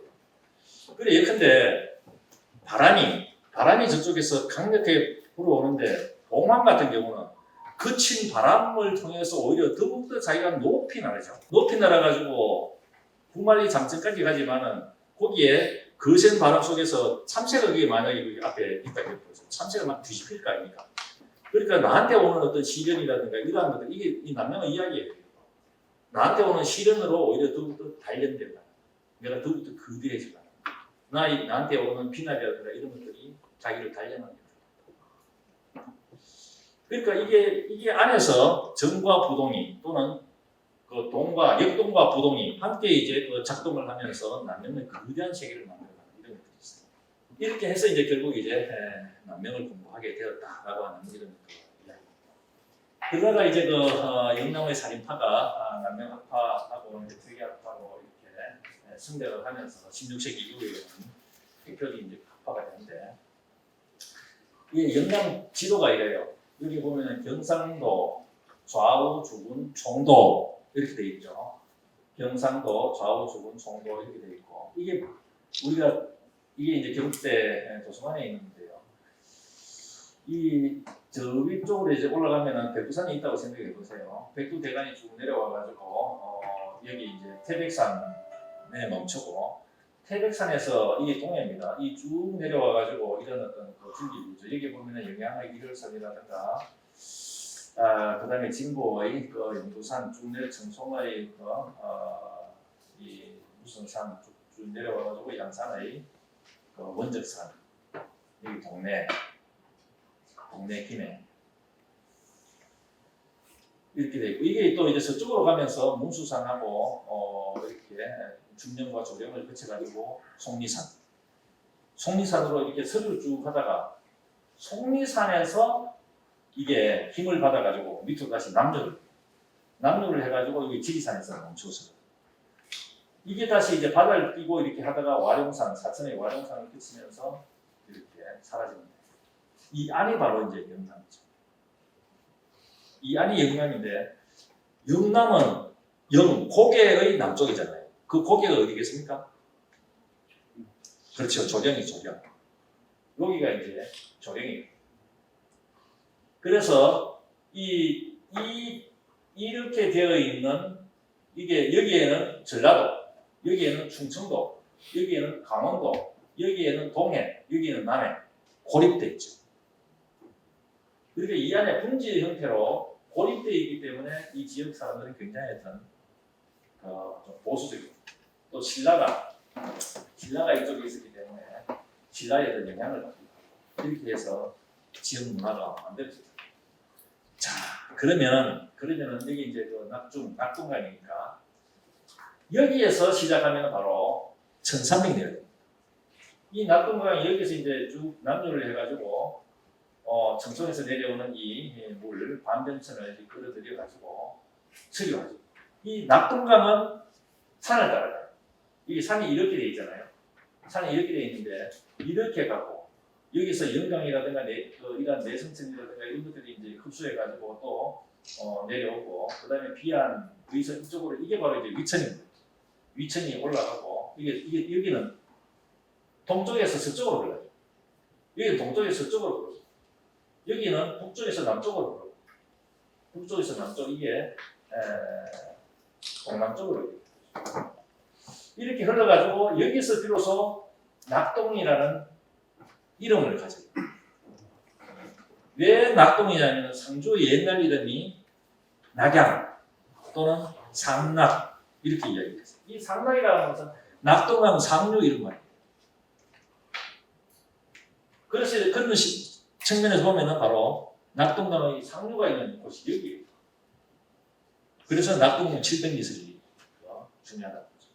그래 예컨대 바람이 저쪽에서 강력하게 불어오는데 동황 같은 경우는 거친 바람을 통해서 오히려 더욱더 자기가 높이 날아죠. 높이 날아가지고 구만리 장천까지 가지만은 거기에 거센 바람 속에서 참새가 그게 만약에 그 앞에 있다 해보세요. 참새가 막 뒤집힐 거 아닙니까? 그러니까 나한테 오는 어떤 시련이라든가 이러한 것들 이게 이 남명의 이야기예요. 나한테 오는 시련으로 오히려 더욱더 단련된다. 내가 더욱더 거대해지다. 나한테 오는 비난이라든가 이런 것들이 자기를 단련합니다. 그러니까 이게 안에서 정과 부동이 또는 그 동과 역동과 부동이 함께 이제 그 작동을 하면서 남명의 거대한 세계를 만들어가는 이런 것들이 있어요. 이렇게 해서 이제 결국 이제 남명을 공부하게 되었다라고 하는 이런 이야기입니다. 그러다가 이제 영남의 살인파가 남명학파하고 특이학파로 이렇게 승대를 하면서 16세기 이후에는 대표적인 이제 학파가 되는데 이 영남 지도가 이래요. 여기 보면은 경상도, 좌우, 주군, 총도 이렇게 돼 있죠. 경상도, 좌우, 주군, 총도 이렇게 돼 있고 이게 이제 경북대 도서관에 있는데요. 저 위쪽으로 이제 올라가면은 백두산이 있다고 생각해 보세요. 백두대간이 쭉 내려와가지고 여기 이제 태백산에 멈추고 태백산에서 이게 동해입니다. 이 쭉 내려와가지고 이런 어떤 줄기구죠. 여기 보면은 영양의 일월산이라든가, 그다음에 진보의 영도산 쭉 내려 청송의 이 무슨 산 쭉 내려와가지고 양산의 원적산 여기 동네 김해 이렇게 돼 있고 이게 또 이제 서쪽으로 가면서 문수산하고 이렇게 중령과 조령을 거쳐가지고 속리산으로 이렇게 서를 쭉 하다가 속리산에서 이게 힘을 받아가지고 밑으로 다시 남로를 해가지고 여기 지리산에서 멈춰서 이게 다시 이제 바다를 뛰고 이렇게 하다가 와룡산 사천의 와룡산을 거치면서 이렇게 사라집니다. 이 안이 바로 이제 영남이죠. 이 안이 영남인데 영남은 고개의 남쪽이잖아요. 그 고개가 어디겠습니까? 그렇죠. 조령이 조령. 여기가 이제 조령이에요. 그래서 이렇게 되어 있는 이게 여기에는 전라도, 여기에는 충청도, 여기에는 강원도, 여기에는 동해, 여기는 남해 고립되어 있죠. 그러니까 이 안에 분지 형태로 고립되어 있기 때문에 이 지역 사람들은 굉장히 어떤 좀 보수적이고 또 신라가 이쪽에 있었기 때문에 신라에 어떤 영향을 받습니다. 이렇게 해서 지역 문화가 만들어졌죠. 자, 그러면은 여기 이제 그 낙동강이니까 여기에서 시작하면 바로 1300 내려요. 이 낙동강이 여기서 이제 쭉 남류를 해가지고 청송에서 내려오는 이 물 반변천을 끌어들여 가지고 수리하죠. 이 낙동강은 산을 따라가요. 이게 산이 이렇게 돼 있잖아요. 산이 이렇게 돼 있는데 이렇게 가고 여기서 영강이라든가 이런 내성천이라든가 이런 것들이 이제 흡수해 가지고 또 내려오고 그다음에 비안 위선 이쪽으로 이게 바로 이제 위천입니다. 위천이 올라가고 이게 여기는 동쪽에서 서쪽으로 흘러요. 여기는 동쪽에서 서쪽으로 흘러요. 여기는 북쪽에서 남쪽으로 흘러요. 북쪽에서 남쪽 이게 동남쪽으로 이렇게 흘러가지고 여기서 비로소 낙동이라는 이름을 가져요. 왜 낙동이냐면 상주의 옛날 이름이 낙양 또는 상낙 이렇게 이야기했어요. 이 상낙이라는 것은 낙동강 상류 이런 말이에요. 그래서 그런 측면에서 보면은 바로 낙동강의 상류가 있는 곳이 여기예요. 그래서 낙동강 700리터이 중요하다는 거죠.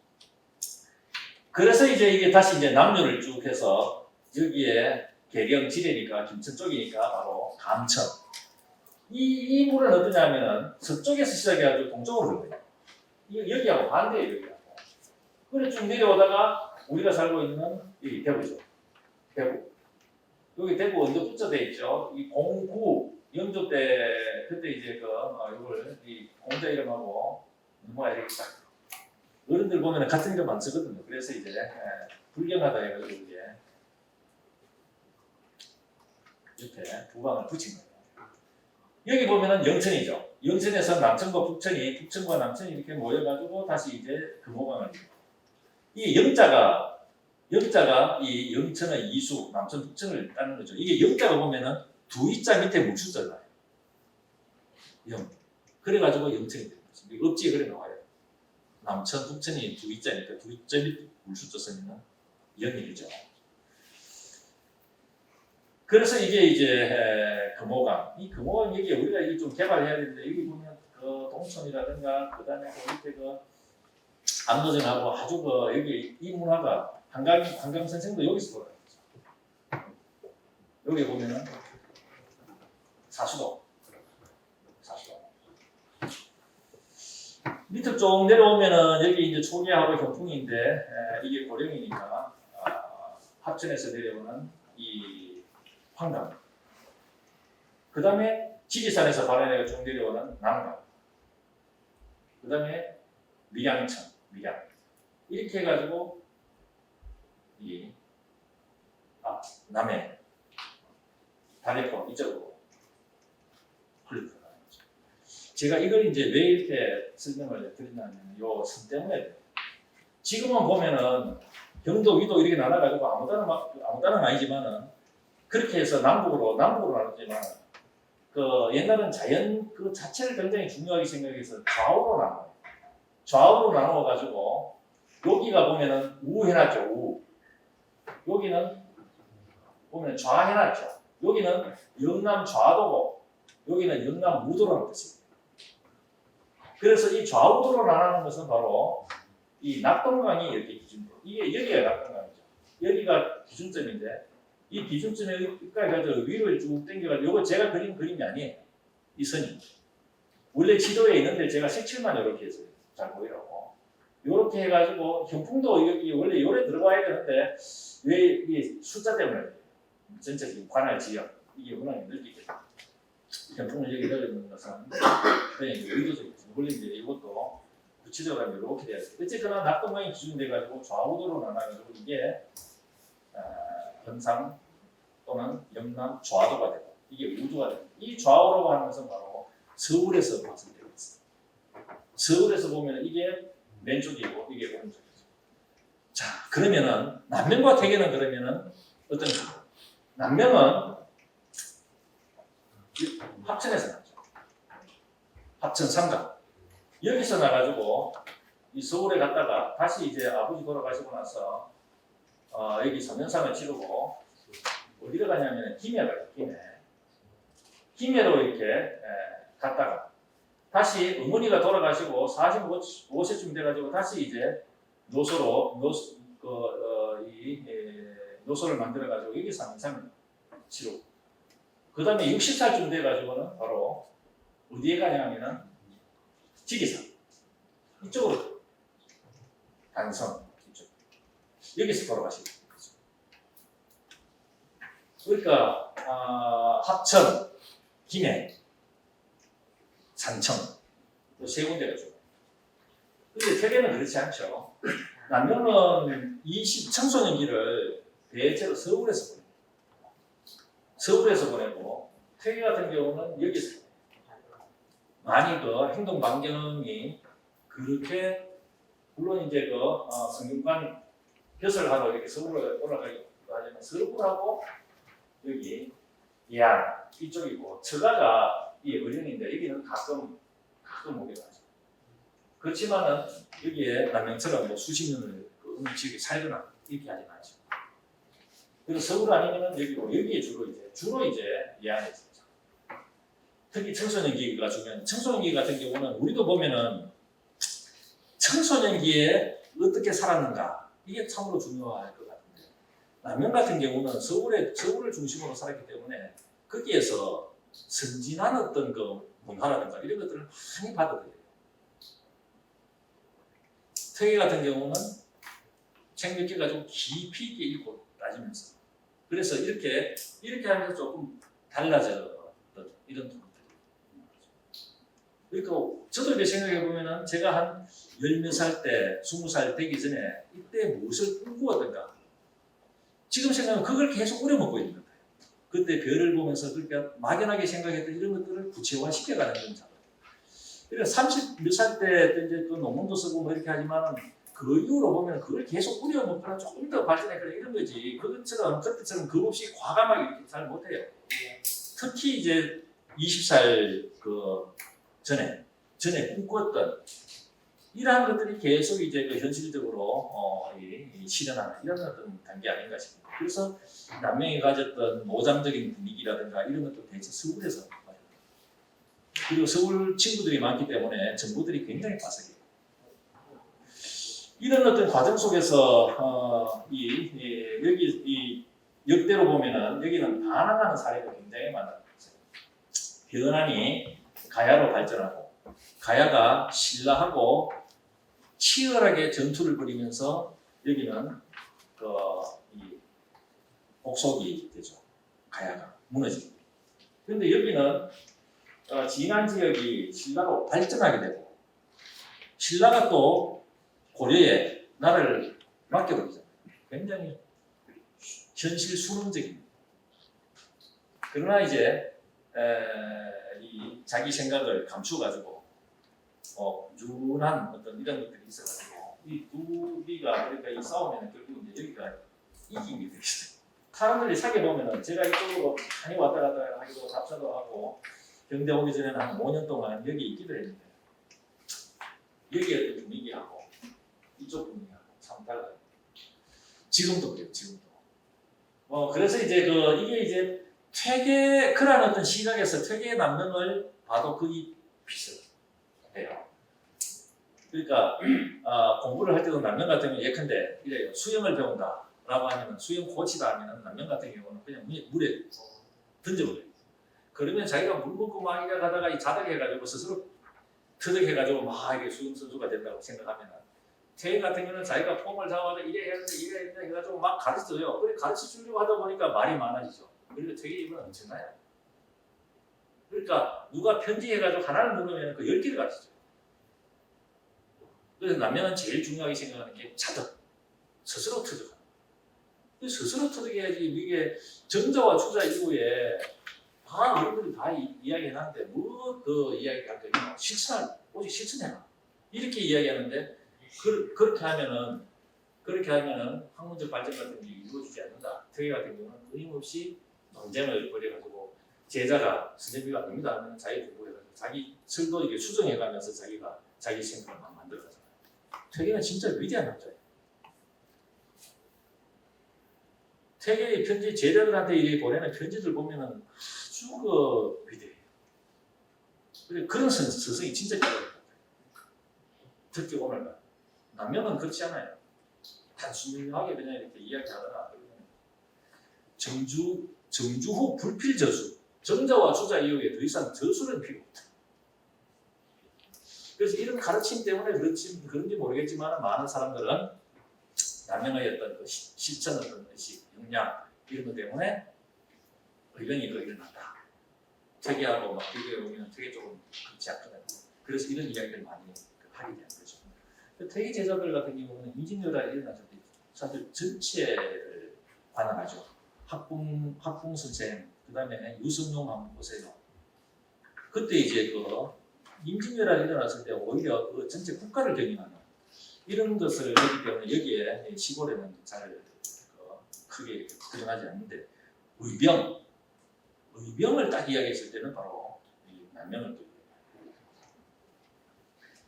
그래서 이게 다시 이제 남류를 쭉 해서 여기에 계령 지대니까 김천 쪽이니까 바로 감천. 이 물은 어떠냐면은 서쪽에서 시작해가지고 동쪽으로 흘러요. 여기하고 반대예요, 여기하고. 그래 쭉 내려오다가 우리가 살고 있는 이 대구죠. 대구. 여기 대구 언덕부터 돼 있죠. 이 09 영조 때 그때 이제 이걸 이 공자 이름하고 뭐가 이렇게 딱 어른들 보면 같은 이름 안 쓰거든요. 그래서 이제 불경하다 해가지고 이제 이렇게 두 방을 붙인 거예요. 여기 보면은 영천이죠. 영천에서 남천과 북천과 남천이 이렇게 모여가지고 다시 이제 금호강을 이 영자가 이 영천의 이수, 남천, 북천을 따는 거죠. 이게 영자가 보면은 두 이자 밑에 물수자잖아요. 영. 그래가지고 영천이 되는 거죠. 업지에 그래 나와요. 남천, 북천이 두 이자니까 두 이자 밑에 물수자 쓰면 영이죠. 그래서 이게 금호강. 이 금호강 여기 우리가 이게 좀 개발해야 되는데 여기 보면 그 동천이라든가 그다음에 그 밑에 안도전하고 아주 여기 이 문화가 한강 선생도 여기서 돌아다녔죠. 여기 보면은 사수도. 밑으로 쭉 내려오면은 여기 이제 초계하고 경풍인데 이게 고령이니까 합천에서 내려오는 이 황강. 그 다음에 지리산에서 발현해서 쭉 내려오는 남강. 그 다음에 밀양. 이렇게 해가지고 남해 다리포 이쪽으로 흘러가는 거죠. 제가 이걸 이제 왜 이렇게 설명을 드리냐면 요 선 때문에 지금은 보면은 경도 위도 이렇게 나눠가지고 아무 따는 아니지만은 그렇게 해서 남북으로 나누지만 옛날은 자연 그 자체를 굉장히 중요하게 생각해서 좌우로 나눠가지고 여기가 보면은 우해놨죠. 우. 여기는 보면 좌해놨죠. 여기는 영남 좌도고 여기는 영남 우도라는 뜻입니다. 그래서 이 좌우도로 나누는 것은 바로 이 낙동강이 이렇게 기준점. 여기가 낙동강이죠. 여기가 기준점인데 이 기준점에 여기까지 위로 쭉 당겨가지고 이거 제가 그린 그림이 아니에요. 이 선이. 원래 지도에 있는데 제가 색칠만 이렇게 해서 잘 보이라고. 이렇게 해가지고 경풍도 여기 원래 요래 들어가야 되는데 왜 이게 숫자 때문에 전체적인 관할 지역 이게 워낙에 넓기 때문에 병풍력이 넓어지는 것은 그냥 이제 의도적이죠. 물론 이제 이것도 구체적으로 하면 이렇게 돼야 돼요. 어쨌거나 낙동강이 기준돼가지고 좌우도로 나눠가지고 이게 현상 또는 영남 좌도가 되고 이게 우도가 됩니다. 이 좌우라고 하는 것은 바로 서울에서 봤을 때 있습니다. 서울에서 보면 이게 왼쪽이고 이게 오른쪽이죠. 자, 그러면은 남명과 태계는 그러면은 어떤 식으로? 남명은 합천에서 나죠. 합천 삼각. 여기서 나가지고 이 서울에 갔다가 다시 이제 아버지 돌아가시고 나서 여기 선현상을 치르고 어디로 가냐면 김해 가요. 김해로 이렇게 갔다가 다시 어머니가 돌아가시고 45세쯤 돼가지고 다시 이제 노소를 만들어가지고 여기 선현상을 치르고 그 다음에 60살쯤 돼가지고는 바로 어디에 가냐면은 지리산 이쪽으로 단성 이쪽 여기서 돌아가시고 그러니까 합천, 김해, 산청 또 세 군데가 죠. 근데 태계는 그렇지 않죠. 남명은 청소년기를 대체로 서울에서 보내고 태계 같은 경우는 여기서 많이 그 행동 반경이 그렇게 물론 이제 성균관 벼슬 하고 이렇게 서울에 올라가기도 하지만 서울하고 여기 예안 이쪽이고 처가가 이 어린인데 여기는 가끔 오기도 하죠. 그렇지만은 여기에 남명처럼 뭐 수십 년을 어느 지역에 살거나 이렇게 하진 않죠. 그래서 서울 아니면은 여기고 여기에 주로 이제 예안에 있습니다. 특히 청소년기가 중요한 청소년기 같은 경우는 우리도 보면은 청소년기에 어떻게 살았는가 이게 참으로 중요할 것 같은데 남명 같은 경우는 서울을 중심으로 살았기 때문에 거기에서 선진한 어떤 그 문화라든가 이런 것들을 많이 받아들여요. 태계 같은 경우는 책 몇 개 가지고 깊이 있게 읽고 따지면서 그래서 이렇게 하면서 조금 달라졌던 이런 부분들이 그러니까 저도 이렇게 생각해 보면은 제가 한 10몇 살 때, 20살 되기 전에 이때 무엇을 꿈꾸었던가 지금 생각하면 그걸 계속 우려먹고 있는 거예요. 그때 별을 보면서 그러니까 막연하게 생각했던 이런 것들을 구체화시켜가는 그런 작업. 그러니까 30 몇 살 때 이제 그 논문도 쓰고 뭐 이렇게 하지만 그 이후로 보면 그걸 계속 우려먹거나 조금 더 발전했거나 이런 거지. 그때처럼 겁없이 과감하게 이렇게 잘 못해요. 특히 이제 20살 전에 꿈꿨던 이러한 것들이 계속 이제 현실적으로 실현하는 이런 어떤 단계 아닌가 싶습니다. 그래서 남명이 가졌던 모잠적인 분위기라든가 이런 것도 대체 서울에서 그리고 서울 친구들이 많기 때문에 정보들이 굉장히 빠삭해요. 이런 어떤 과정 속에서 여기 이 역대로 보면은 여기는 반항하는 사례가 굉장히 많아요. 변환이 가야로 발전하고 가야가 신라하고 치열하게 전투를 벌이면서 여기는 이 복속이 되죠. 가야가 무너지고. 그런데 여기는 진안 지역이 신라로 발전하게 되고 신라가 또 고려에 나라를 맡겨버리잖아요. 굉장히 현실 수능적입니다. 그러나 이제 이 자기 생각을 감추어가지고 꾸준한 어떤 이런 것들이 있어가지고 이 둘이가 그러니까 이 싸우면 결국 이제 여기가 이긴 게 되겠어요. 사람들이 사귀어 보면은 제가 이쪽으로 많이 왔다 갔다 하기도 답사도 하고 경대 오기 전에는 한 5년 동안 여기 있기도 했는데 여기에 어떤 분위기하고 이쪽 분위기하고 참 달라요. 지금도 그래요. 지금도. 그래서 이제 이게 이제 그런 어떤 시각에서 퇴계의 남명을 봐도 거의 비슷해요. 그러니까 공부를 할 때도 남명 같은 경우는 예컨대 이래요. 수영을 배운다라고 하면 수영 코치다 하면 남명 같은 경우는 그냥 물에 던져버려요. 그러면 자기가 물 먹고 막 이래 가다가 이 자덕해가지고 스스로 터득해가지고 막 이게 수영 선수가 된다고 생각하면 퇴계 같은 경우는 자기가 폼을 잡아서 이래 해야 된다 해가지고 막 가르쳐줘요. 그래 가르쳐 주려고 하다 보니까 말이 많아지죠. 그리고 되게 이건 엄청나요. 그러니까 누가 편지해가지고 하나를 누르면 그 10개를 가르쳐줘요. 그래서 남녀는 제일 중요하게 생각하는 게 자덕, 스스로 터득하는 거예요. 스스로 터득해야지. 이게 정자와 주자 이후에 다 여러분들이 다 이야기해놨는데 뭐 더 이야기할 거냐. 오직 실천해라. 이렇게 이야기하는데 그렇게 하면은 학문적 발전 같은 게 이루어지지 않는다. 특히 같은 경우는 끊임없이 논쟁을 벌여가지고 제자가 선생님이 아닙니다 하면 자기 공부해가지고 자기 설도 이렇게 수정해가면서 자기가 자기 생각을 막 만들어가잖아요. 퇴계는 진짜 위대한 남자예요. 퇴계의 편지 제자들한테 보내는 편지들 보면은 아주 위대해요. 그런 스승이 진짜 필요해요. 특히 오늘 남녀는 그렇지 않아요. 단순하게 그냥 이렇게 이야기하다가 정주후 불필저수, 정자와 주자 이후에 더 이상 저수는 필요 없다. 그래서 이런 가르침 때문에 그런지 모르겠지만 많은 사람들은 남녀의 어떤 그 실천 어떤 의식, 역량 이런 것 때문에 의병이 더 일어난다. 퇴계하고 막 비교해보면 되게 조금 그렇지 않거든요. 그래서 이런 이야기를 많이 하게 되는 거죠. 퇴계 제자들 같은 경우는 임진왜란이 일어났을 때 사실 전체를 관할하죠. 학풍 선생, 그 다음에 유성룡 한번 보세요. 그때 이제 그 임진왜란이 일어났을 때 오히려 그 전체 국가를 경영하는 이런 것을 하기 때문에 여기에 시골에는 잘 크게 드러나지 않는데 의병을 딱 이야기했을 때는 바로 남명을 또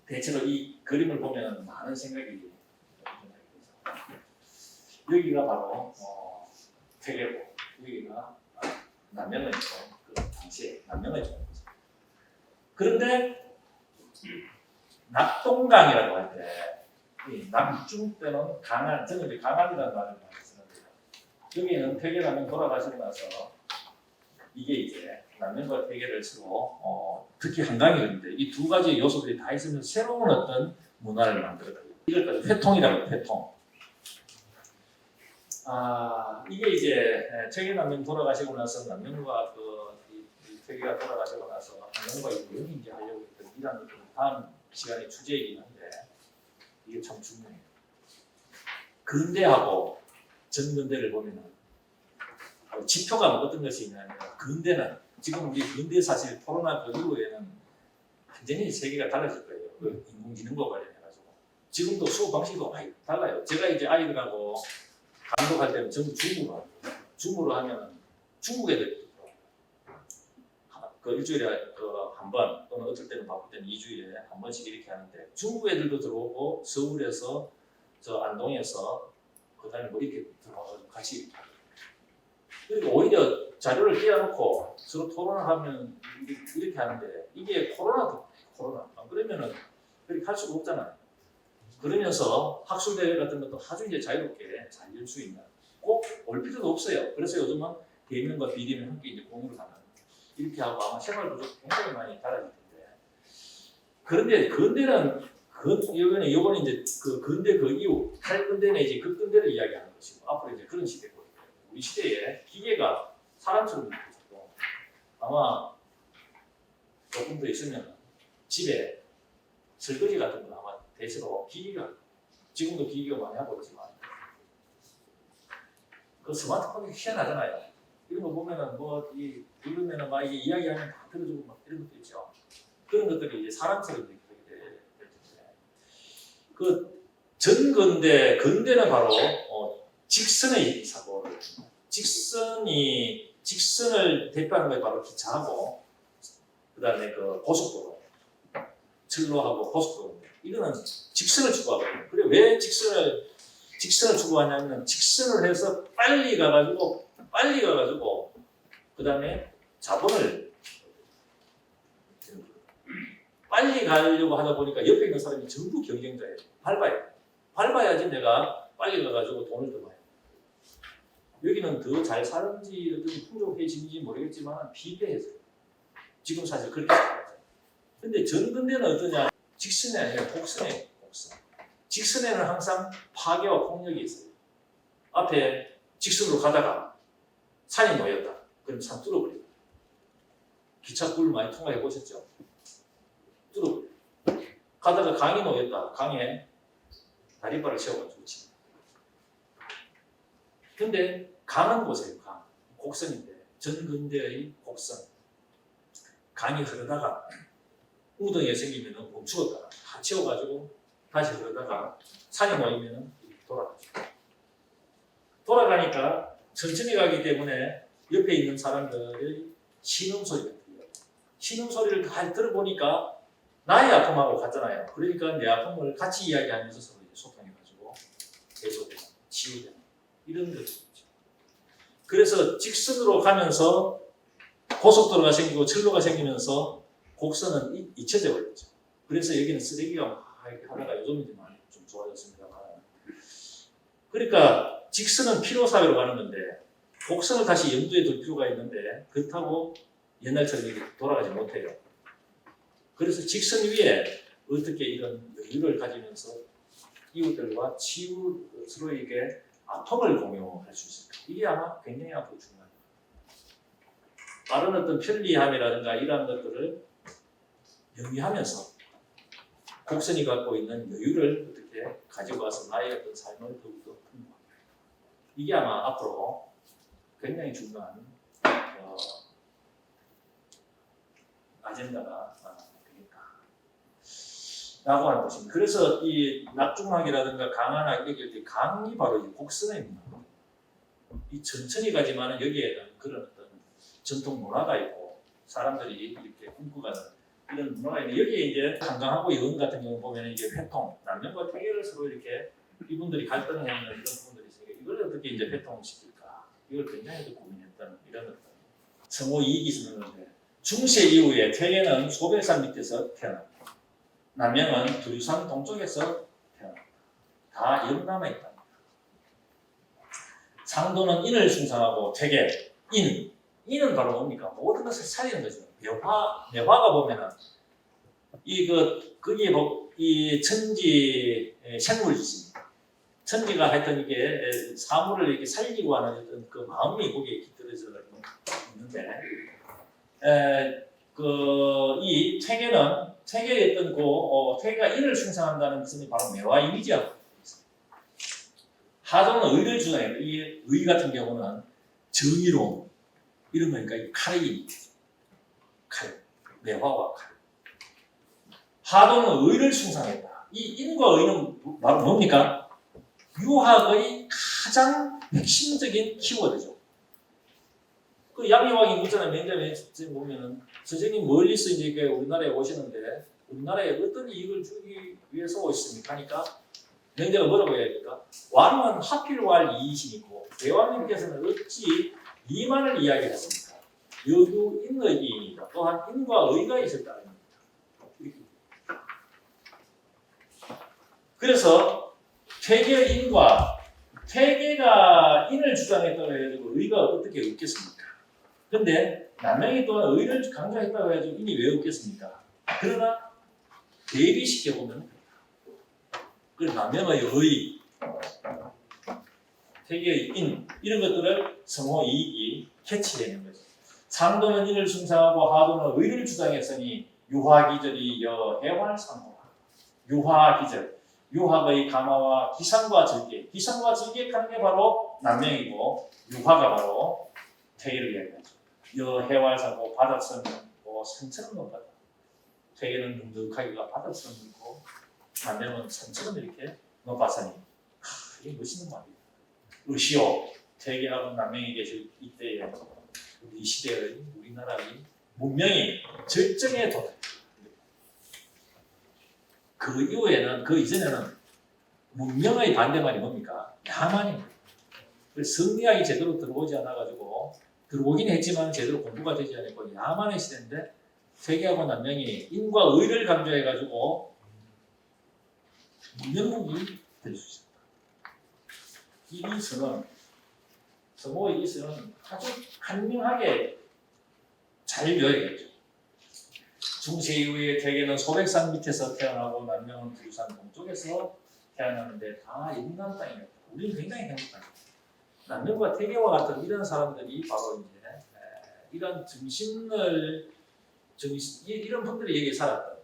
대체로 이 그림을 보면 많은 생각이 여기가 바로 퇴계고 여기가 남명을 그 당시에 남명을 준 거죠. 그런데 낙동강이라고 할 때 남중 때는 강한, 저는 이제 강한이라는 말을 많이 쓰는데요. 여기는 퇴계라면 돌아가시고 나서 이게 이제 남명과 퇴계를 쓰고 특히 한강이 있는데 이 두 가지 요소들이 다 있으면 새로운 어떤 문화를 만들어요. 이걸 회통이라고 해요. 회통. 이게 이제 퇴계남명 돌아가시고 나서 남명과 퇴계가 돌아가시고 나서 남명과 여기 이제 하려고 했던 이런 다음 시간의 주제이긴 한데 이게 참 중요해요. 근대하고 전근대를 보면은 지표가 어떤 것이 있냐면 근대는 지금 우리 근대 사실 코로나 그 이후에는 완전히 세계가 달라질 거예요. 그 인공지능과 관련해가지고 지금도 수업 방식도 많이 달라요. 제가 이제 아이들하고 감독할 때는 전부 줌으로 합니다. 줌으로 하면 중국 애들 그 일주일에 한 번 또는 어떨 때는 바쁠 때는 2주일에 한 번씩 이렇게 하는데 중국 애들도 들어오고 서울에서 저 안동에서 그다음에 뭐 이렇게 들어와서 같이 이렇게 하고 그리고 오히려 자료를 띄워놓고 서로 토론을 하면 이렇게 하는데 이게 코로나 안 그러면은 그렇게 할 수가 없잖아요. 그러면서 학술 대회 같은 것도 아주 이제 자유롭게 잘 열 수 있는 꼭 올 필요도 없어요. 그래서 요즘은 대면과 비대면 함께 이제 공유를 하는 이렇게 하고 아마 생활 구조 굉장히 많이 달라질 텐데 그런데 근대는 요번에 이제 그 근대 그 이후 탈근대 내지 극근대를 이야기하는 것이고 앞으로 이제 그런 시대고 우리 시대에 기계가 사람처럼 느껴지고 아마 조금 더 있으면 집에 설거지 같은 건 아마 대체로 기기가 지금도 기기가 많이 하고 있지만 그 스마트폰이 희한하잖아요. 이런 거 보면은 누르면은 막 이게 이야기하면 다 들어주고 막 이런 것도 있죠. 그런 것들이 이제 사람처럼 이렇게 될 텐데 그 전근대 근대는 바로 직선의 사고를 직선을 대표하는 게 바로 기차하고 그다음에 그 고속도로 철로하고 고속도로 이거는 직선을 추구하거든요. 그리고 왜 직선을 추구하냐면 직선을 해서 빨리 가가지고 그다음에 자본을 빨리 가려고 하다 보니까 옆에 있는 사람이 전부 경쟁자예요. 밟아야지 내가 빨리 가가지고 돈을 더 봐요. 여기는 더 잘 사는지 어떤 풍족해지는지 모르겠지만 비대해서 지금 사실 그렇게 살아요. 근데 전근대는 어떠냐? 직선이 아니라 곡선이에요. 곡선. 직선에는 항상 파괴와 폭력이 있어요. 앞에 직선으로 가다가 산이 놓였다. 그럼 산 뚫어버려요. 기차 굴 많이 통과해 보셨죠? 뚫어버려요. 가다가 강이 놓였다. 강에 다리발을 세워가지고 칩니다. 근데 강은 보세요. 강. 곡선인데 전근대의 곡선. 강이 흐르다가 우덩이가 생기면 멈추었다가 다 채워가지고 다시 흐르다가 산이 모이면 돌아가죠. 돌아가니까 천천히 가기 때문에 옆에 있는 사람들의 신음소리가 들려요. 신음소리를 잘 들어보니까 나의 아픔하고 같잖아요. 그러니까 내 아픔을 같이 이야기하면서 서로 소통해가지고 해소되고 치유되는 이런 것들이 있죠. 그래서 직선으로 가면서 고속도로가 생기고 철로가 생기면서 곡선은 잊혀져 버렸죠. 그래서 여기는 쓰레기가 이렇게 하다가 요즘은 많이 좀 좋아졌습니다만. 그러니까 직선은 필요사회로 가는 건데 곡선을 다시 염두에 둘 필요가 있는데 그렇다고 옛날처럼 이렇게 돌아가지 못해요. 그래서 직선 위에 어떻게 이런 여유를 가지면서 이웃들과 서로에게 아픔을 공유할 수 있을까? 이게 아마 굉장히 앞으로 중요합니다. 다른 어떤 편리함이라든가 이런 것들을 영위하면서 곡선이 갖고 있는 여유를 어떻게 가지고 와서 나의 어떤 삶을 더욱더 풍부하게. 이게 아마 앞으로 굉장히 중요한 아젠다가 되겠다. 라고 하는 것입니다. 그래서 이 낙중학이라든가 강한학 얘기할 때 강이 바로 이 곡선에 있는 거예요. 이 천천히 가지만은 여기에는 그런 어떤 전통 문화가 있고 사람들이 이렇게 꿈꿔가는 이런 문화가 있는데 여기에 이제 한강하고 여은 같은 경우 보면 이게 회통, 남녀가 태계를 서로 이렇게 이분들이 갈등을 하는 이런 부분들이 있으니까 이걸 어떻게 이제 회통시킬까? 이걸 굉장히 고민했다는 이런 어떤 성호 이익이 있었는데 중세 이후에 태계는 소백산 밑에서 태어납니다. 남명은 두류산 동쪽에서 태어납니다. 다 영남에 있답니다. 상도는 인을 숭상하고 태계, 인은 바로 뭡니까? 모든 것을 살리는 거죠. 매화가 보면은 거기에 이 천지 생물이 있습니다. 천지가 하여튼 이게 사물을 이렇게 살리고 하는 어떤 그 마음이 거기에 깃들어져 있는데, 이 태계의 어떤 태계가 인을 숭상한다는 것은 바로 매화 이미지하고 있습니다. 하도는 의를 주장해요. 이 의 같은 경우는 정의로움 이런 거니까 이 칼이 매화와 칼. 하도는 의를 숭상했다. 이 인과 의는 바로 뭡니까? 유학의 가장 핵심적인 키워드죠. 그 양유학이 묻잖아요. 면접에 보면은 선생님 멀리서 이제 우리나라에 오시는데 우리나라에 어떤 이익을 주기 위해서 오셨습니까? 하니까 면접은 뭐라고 해야 될까? 왕은 하필 왈 이이시니고 대왕님께서는 어찌 이만을 이야기했습니까? 여주 인의 이인이다. 또한 인과 의가 있었다는 겁니다. 그래서 태계가 인을 주장했다고 해가지고 의가 어떻게 없겠습니까? 근데 남명이 또한 의를 강조했다고 해가지고 인이 왜 없겠습니까? 그러나 대비시켜보면 그 남명의 의, 태계의 인 이런 것들을 성호 이익이 캐치되는 거죠. 상도는 인을 숭상하고 하도는 의를 주장했으니 유화기절이 여해활상호라. 유화기절, 유화의 감화와 기상과 절개, 기상과 절개하는 게 바로 남명이고 유화가 바로 태계를 이야기하죠. 여해활상호, 바닥선 넘고 산처럼 넘다. 태계는 눅눅하기가 바닥선 넘고 남명은 산처럼 이렇게 높아서니 이게 멋있는 말이에요. 의시오, 태계하고 남명이 계실 이때에 우리 시대의 우리나라의 문명이 절정에 도달했습니다. 그 이후에는 그 이전에는 문명의 반대말이 뭡니까? 야만입니다. 성리학이 제대로 들어오지 않아가지고 들어오긴 했지만 제대로 공부가 되지 않았고 야만의 시대인데 태계하고 남명이 인과 의를 강조해가지고 문명국이 될 수 있습니다. 이 선은 성호의 이 선은 아주 간명하게 잘 요약했죠. 중세 이후에 태계는 소백산 밑에서 태어나고 남명은 두산 동쪽에서 태어나는데 다 영남 땅이었다. 우리는 굉장히 행복합니다. 남명과 태계와 같은 이런 사람들이 바로 이제 이런 이런 분들이 여기 살았던.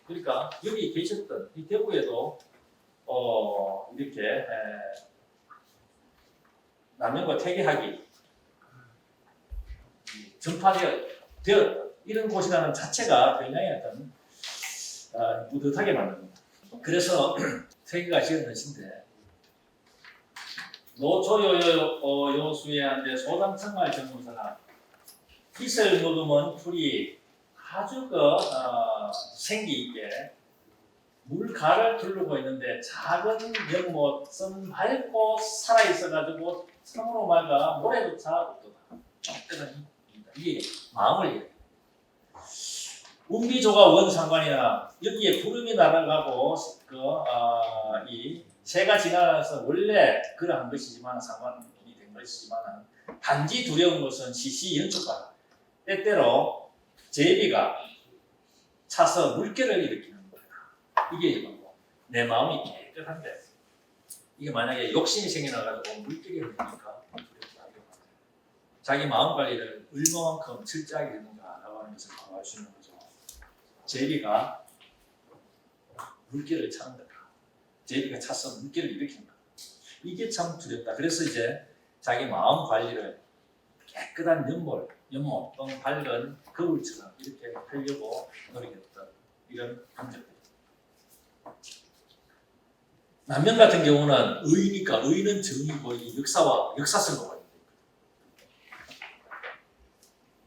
그러니까 여기 계셨던 이 대구에도 이렇게 남녀가 퇴계하기 전파되었다. 이런 곳이라는 자체가 굉장히 어떤 뿌듯하게 만듭니다. 그래서 퇴계가 지은 것인데 노초요수에 한데 소담청말 전문서가 빛을 머금은 풀이 아주 생기 있게 물가를 두르고 있는데 작은 연못은 맑고 살아 있어가지고 참으로 맑아 모래조차 없도다. 이게 마음을 얘기해. 운비조가 원상관이나 여기에 구름이 날아가고 이 새가 지나가서 원래 그러한 것이지만 상관이 된 것이지만 단지 두려운 것은 시시연촉하다. 때때로 제비가 차서 물결을 일으키는 거다. 이게 뭐고 내 마음이 깨끗한데 이게 만약에 욕심이 생겨나가지고 물결이 흐르니까 자기 마음 관리를 얼마만큼 철저하게 했는가라고 하는 것을 알 수 있는 거죠. 제비가 물결을 차는 거다. 제비가 차서 물결을 일으킨다. 이게 참 두렵다. 그래서 이제 자기 마음 관리를 깨끗한 연못 또는 밝은 거울처럼 이렇게 하려고 노력했던 이런 감정들. 남명 같은 경우는 의니까 의는 정이고 이 역사성과 관련돼 있거든.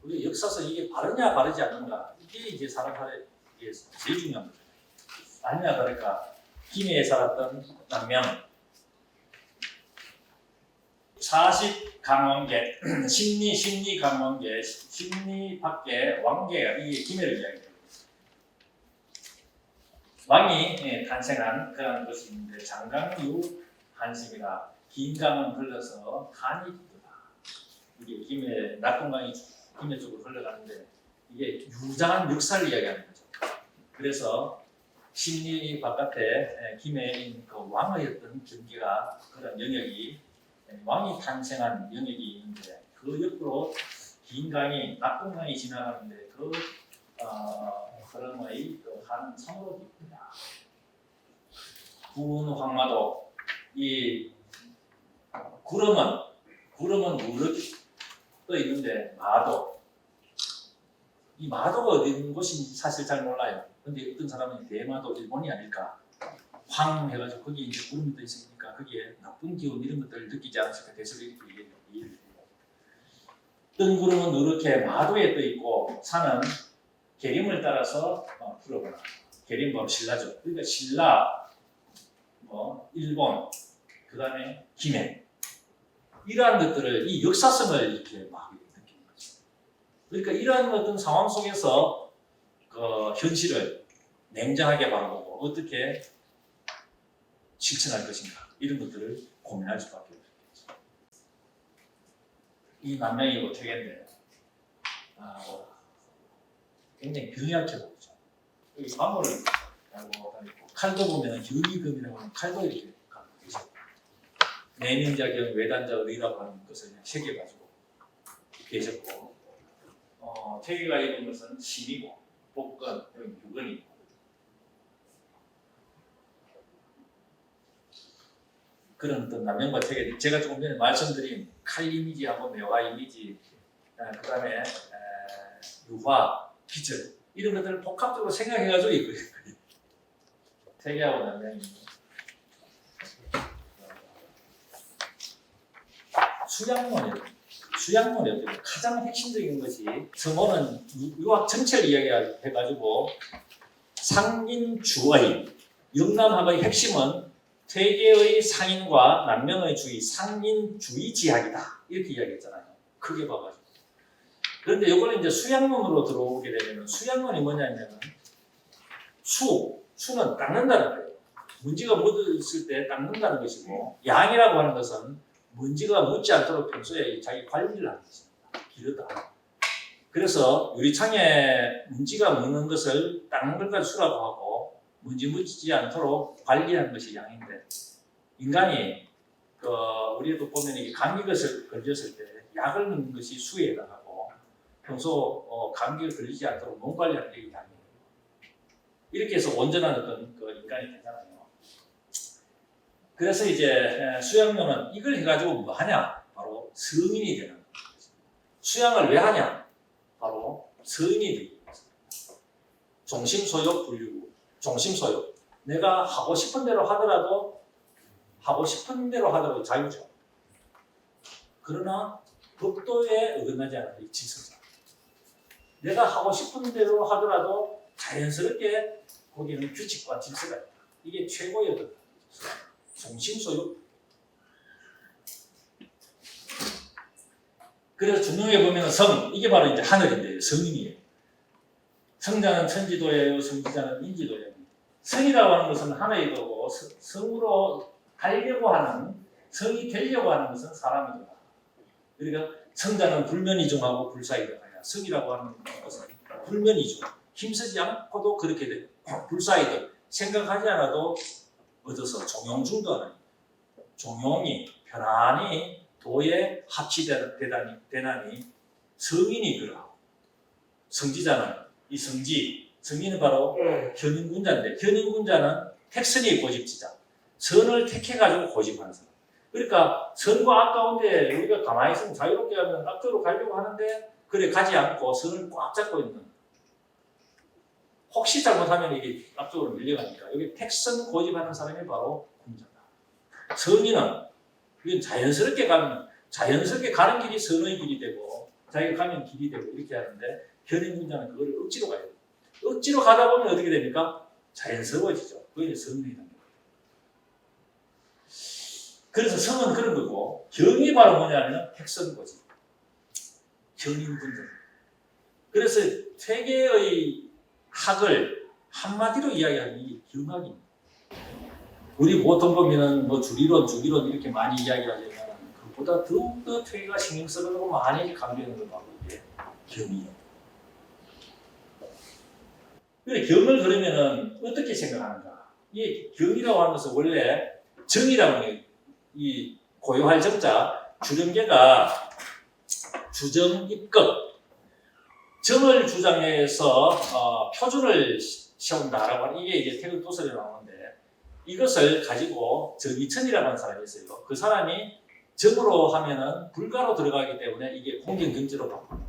우리 역사성 이게 바르냐 바르지 않는가 이게 이제 사람 살에 이게 제일 중요한 거죠. 아니냐 다를까 김해에 살았던 남명 40 강원계 심리 강원계 심리 밖에 왕계가 이게 김해를 이야기해요. 왕이 탄생한 그런 것이 있는데 장강유 한심이라 긴 강은 흘러서 간이 깊다. 이게 김해 낙동강이 김해 쪽으로 흘러가는데 이게 유장한 역사를 이야기하는 거죠. 그래서 심리 바깥에 김해인 그 왕의 경계가 그런 영역이 왕이 탄생한 영역이 있는데 그 옆으로 긴 강이 낙동강이 지나가는데 그 흐름의 한 섬으로 깊다. 구운황마도 이 구름은 무릇 떠 있는데 이 마도가 어디 있는 곳인지 사실 잘 몰라요. 근데 어떤 사람은 대마도 일본이 아닐까 황 해가지고 거기 이제 구름이 떠 있으니까 거기에 나쁜 기운 이런 것들을 느끼지 않았을까 대서를 이렇게 이해를 해요. 뜬 구름은 누렇게 마도에 떠 있고 산은 계림을 따라서 풀어보라. 계림법 신라죠. 그러니까 신라, 일본, 그 다음에 김해 이러한 것들을 이 역사성을 이렇게 막 느끼는 거죠. 그러니까 이러한 어떤 상황 속에서 그 현실을 냉정하게 바라보고 어떻게 실천할 것인가 이런 것들을 고민할 수밖에 없겠죠. 이 남명이고 퇴계인데 굉장히 병약해 보이죠. 여기 화물을 달고 다니고 칼도 보면 경이금이라고 하는 칼도 이렇게 갖고 계시고 내민자경 외단자 의라고 하는 것을 새겨가지고 계셨고 퇴계가 입은 것은 심이고 복근, 유근이고 그런 어떤 남명과 퇴계 제가 조금 전에 말씀드린 칼 이미지하고 매화 이미지 그 다음에 유화, 기절 이런 것들을 복합적으로 생각해가지고 있고요. 퇴계하고 남명이 수양문이었죠. 가장 핵심적인 것이 서문은 유학 전체를 이야기해가지고 상인주의 영남학의 핵심은 퇴계의 상인과 남명의 주의 상인주의지학이다 이렇게 이야기했잖아요. 크게 봐가지고. 그런데 이거는 이제 수양문으로 들어오게 되면 수양문이 뭐냐면 수는 닦는다는 거예요. 먼지가 묻었을 때 닦는다는 것이고 양이라고 하는 것은 먼지가 묻지 않도록 평소에 자기 관리를 하는 것입니다. 기르다. 그래서 유리창에 먼지가 묻는 것을 닦는 것까지 수라고 하고 먼지 묻지 않도록 관리하는 것이 양인데 인간이 우리도 보면 감기 것을 걸렸을 때 약을 넣는 것이 수에 해당하고 평소 감기에 걸리지 않도록 몸 관리하는 게 이게 아니에요. 이렇게 해서 온전한 어떤 그 인간이 되잖아요. 그래서 이제 수양료는 이걸 해가지고 뭐 하냐? 바로 성인이 되는 거예요. 수양을 왜 하냐? 바로 성인이 되기 위해서. 종심소욕 불유구. 종심소욕. 내가 하고 싶은 대로 하더라도 자유죠. 그러나 법도에 어긋나지 않는 이 질서자. 내가 하고 싶은 대로 하더라도 자연스럽게 거기는 규칙과 질서가 있다. 이게 최고의 어떤 종심소욕. 그래서 중용에 보면 성, 이게 바로 이제 하늘인데 성인이에요. 성자는 천지도예요, 성지자는 인지도예요. 성이라고 하는 것은 하나의 거고 성으로 가려고 하는, 성이 되려고 하는 것은 사람이다. 그러니까 성자는 불면이중하고 불사이등하여. 성이라고 하는 것은 불면이중. 힘쓰지 않고도 그렇게 돼. 불사이등. 생각하지 않아도 얻어서 종용중도 하나니. 종용이 편안히 도에 합치되나니 성인이 그러하고. 성지자는 이 성지는 바로 현인군자인데, 현인군자는 택선이 고집지자. 선을 택해가지고 고집하는 사람. 그러니까 선과 악 가운데 우리가 가만히 있으면 자유롭게 하면 앞쪽으로 가려고 하는데 그래 가지 않고 선을 꽉 잡고 있는. 혹시 잘못하면 이게 앞쪽으로 밀려가니까 여기 택선 고집하는 사람이 바로 군자다. 선인은 이건 자연스럽게 가는 길이 선의 길이 되고 자기가 가면 길이 되고 이렇게 하는데 현인군자는 그걸 억지로 가야 돼요. 억지로 가다 보면 어떻게 됩니까? 자연스러워지죠. 그게 이제 성인이 됩니다. 그래서 성은 그런 거고 경이 바로 뭐냐면 택선고지. 현인군자. 그래서 세계의 학을 한마디로 이야기하는 게 경학입니다. 우리 보통 보면은 뭐 주기론 이렇게 많이 이야기하지만 그보다 더욱더 퇴계가 신경 쓰고 많이 강조하는 걸 바로 이게 경이에요. 그래 경을 그러면은 어떻게 생각하는가? 이 경이라고 하는 것은 원래 정이라고 하는 게 이 고요할 정자 주정계가 주정 입급 정을 주장해서 표준을 세운다라고 하는 이게 이제 태극 도설에 나오는데 이것을 가지고 정이천이라고 하는 사람이 있어요. 그 사람이 정으로 하면은 불가로 들어가기 때문에 이게 공경경제로 바꿉니다.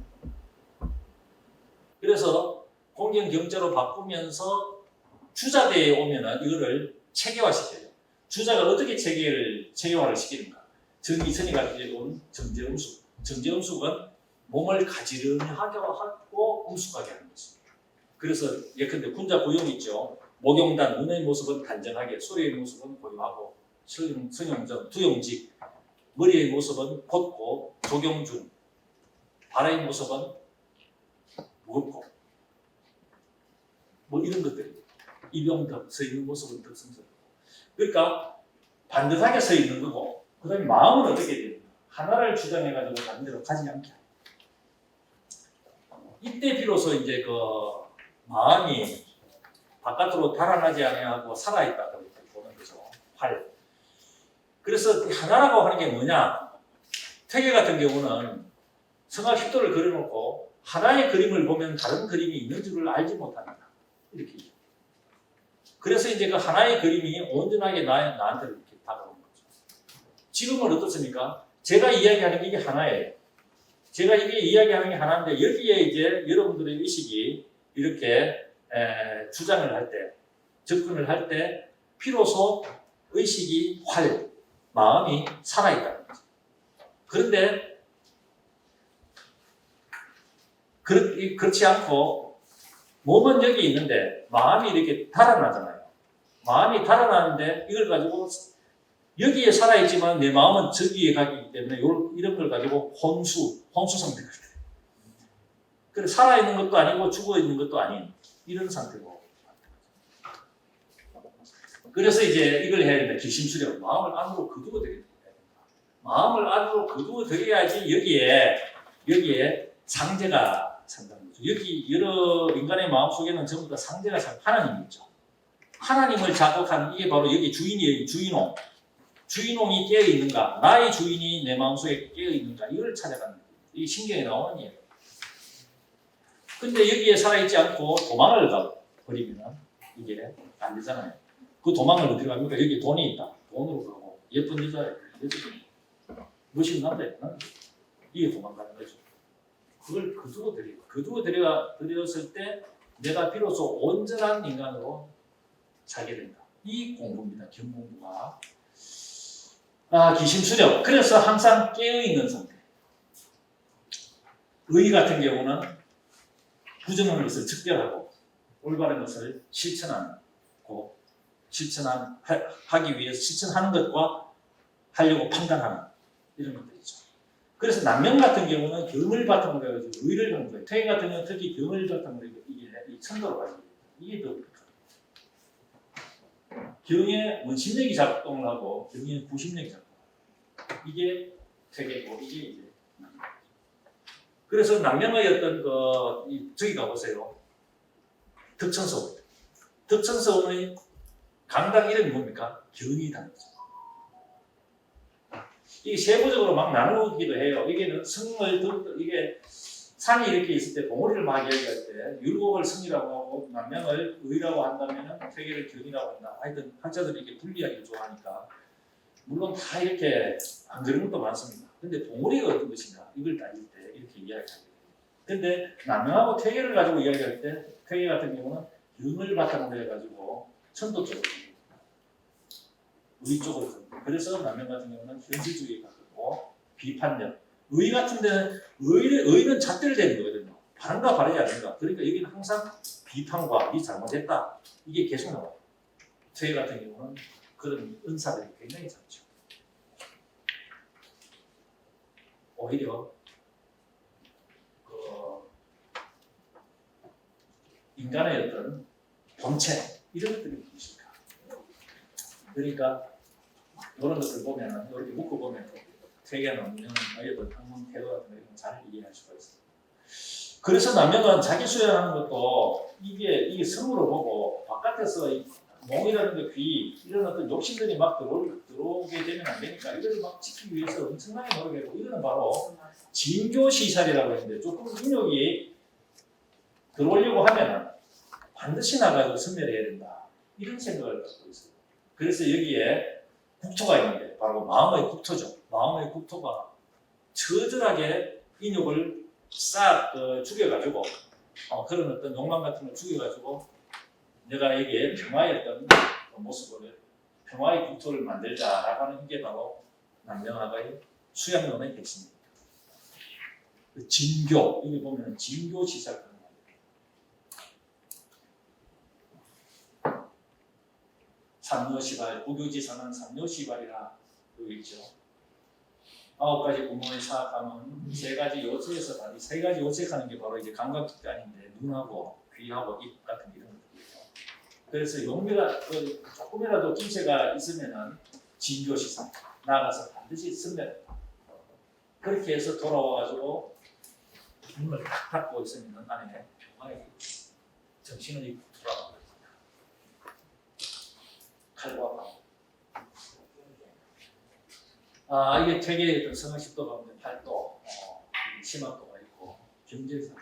그래서 공경경제로 바꾸면서 주자대에 오면은 이거를 체계화시켜요. 주자가 어떻게 체계화를 시키는가? 정이천이가 가져온 정제음숙. 정제음숙은 몸을 가지런히 하고 음숙하게 하는 것입니다. 그래서 예컨대 군자 고용 있죠. 목용단, 눈의 모습은 단정하게, 소리의 모습은 고요하고, 성용정, 두용직, 머리의 모습은 곧고, 조경중, 발의 모습은 무겁고, 뭐 이런 것들. 이병덕, 서 있는 모습은 덕성스럽고. 그러니까 반듯하게 서 있는 거고, 그 다음에 마음은 어떻게 됩니까? 하나를 주장해가지고 다른 데로 가지 않게. 이때 비로소 이제 그 마음이 바깥으로 달아나지 아니하고 살아있다 그렇게 보는 거죠. 활. 그래서 하나라고 하는 게 뭐냐? 태계 같은 경우는 성악 10도를 그려놓고 하나의 그림을 보면 다른 그림이 있는 줄을 알지 못한다. 이렇게. 그래서 이제 그 하나의 그림이 온전하게 나한테 이렇게 다가오는 거죠. 지금은 어떻습니까? 제가 이야기하는 게 이게 하나예요. 제가 이게 이야기하는 게 하나인데 여기에 이제 여러분들의 의식이 이렇게 주장을 할 때, 접근을 할 때 비로소 의식이 마음이 살아있다는 거죠. 그런데 그렇지 않고 몸은 여기 있는데 마음이 이렇게 달아나잖아요. 마음이 달아나는데 이걸 가지고 여기에 살아있지만 내 마음은 저기에 가기 때문에 이런 걸 가지고 혼수 상태가 돼요. 그래서 살아있는 것도 아니고 죽어있는 것도 아닌 이런 상태고. 그래서 이제 이걸 해야 된다. 기심수령. 마음을 안으로 거두어 들여야 된다. 마음을 안으로 거두어 들여야지 여기에 상제가 산다는 거죠. 여기 여러 인간의 마음속에는 전부 다 상제가 하나님이 있죠. 하나님을 자극하는 이게 바로 여기 주인이에요. 주인공이 깨어있는가? 나의 주인이 내 마음속에 깨어있는가? 이걸 찾아가는 거예요. 이 신경에 나오는 예요. 근데 여기에 살아있지 않고 도망을 가버리면 이게 안 되잖아요. 그 도망을 어떻게 갑니까? 여기 돈이 있다. 돈으로 가고 예쁜 여자예요. 멋있는 남자예요. 이게 도망가는 거죠. 그걸 거두어 들였을 때 내가 비로소 온전한 인간으로 살게 된다. 이 공부입니다. 경공부가. 기심수렵. 그래서 항상 깨어있는 상태. 의 같은 경우는 부정한 것을 특별하고 올바른 것을 실천하고 하기 위해서 실천하는 것과 하려고 판단하는 이런 것들이죠. 그래서 남명 같은 경우는 경을 바탕으로 해가지고 의를 하는 거예요. 퇴계 같은 경우는 특히 경을 바탕으로 해서 이게 천도로 가지고 이게 더 경의 원심력이 작동을 하고 경의 구심력이 작동을 하고 이게 퇴계고 이게 이제 남명. 그래서 남명의 어떤 저기 가보세요. 덕천서원. 덕천서원의 강당 이름이 뭡니까? 경이당이죠. 이게 세부적으로 막 나누기도 해요. 이게 이게 산이 이렇게 있을 때 봉우리를 막 이야기할 때 율곡을 성이라고 하고 남명을 의라고 한다면 퇴계를 경이라고 한다. 하여튼 학자들이 이렇게 분리하기를 좋아하니까 물론 다 이렇게 안 그런 것도 많습니다. 근데 봉우리가 어떤 것인가 이걸 따질 때 이렇게 이야기하게 돼요. 근데 남명하고 퇴계를 가지고 이야기할 때 퇴계 같은 경우는 경을 바탕으로 해가지고 천도 쪽으로 의 쪽으로 씁니다. 그래서 남명 같은 경우는 현실주의에 가깝고 비판력. 의 같은 데는 의는 잣대를 대는 거거든요. 바른가 바르지 않는가. 그러니까 여기는 항상 비판과 이 잘못했다. 이게 계속 나와요. 퇴계 같은 경우는 그런 은사들이 굉장히 작죠. 오히려 인간의 어떤 본체 이런 것들이 무엇일까. 그러니까 이런 것들 보면은 이렇게 묶어 보면 퇴계 남명은 어떤 학문 태도 같은 거 잘 이해할 수가 있어요. 그래서 남명은 자기 수행하는 것도 이게 성으로 보고 바깥에서 몸이라는 귀 이런 어떤 욕심들이 막 들어오게 되면 안 되니까 이걸 막 지키기 위해서 엄청나게 노력하고 이거는 바로 진교시살이라고 했는데 조금 인욕이 들어오려고 하면은 반드시 나가서 선멸해야 된다 이런 생각을 갖고 있어요. 그래서 여기에 국토가 있는데 바로 마음의 국토죠. 마음의 국토가 처절하게 인욕을 싹 죽여가지고 그런 어떤 욕망 같은 걸 죽여가지고 내가 여기에 평화의 어떤 모습을 평화의 국토를 만들자라고 하는 게 바로 남명학의 수양론의 핵심입니다. 진교 여기 보면 진교 시작 삼요시발 부교지사는 삼요시발이라 여기 있죠. 9가지 구멍을 사악하면 3가지 요체에서 다리 3가지 요체하는 게 바로 이제 감각기관인데 눈하고 귀하고 입 같은 이런 것들이죠. 그래서 용미가 조금이라도 김새가 있으면은 진교시사 나가서 반드시 선멸한다. 그렇게 해서 돌아와가지고 눈을 딱 닫고 있으면 안에 평화의 정신을 돌아가고 칼과 방. 이게 퇴계의 어떤 성학십도 가운데 8도, 심학도가 있고 경제상도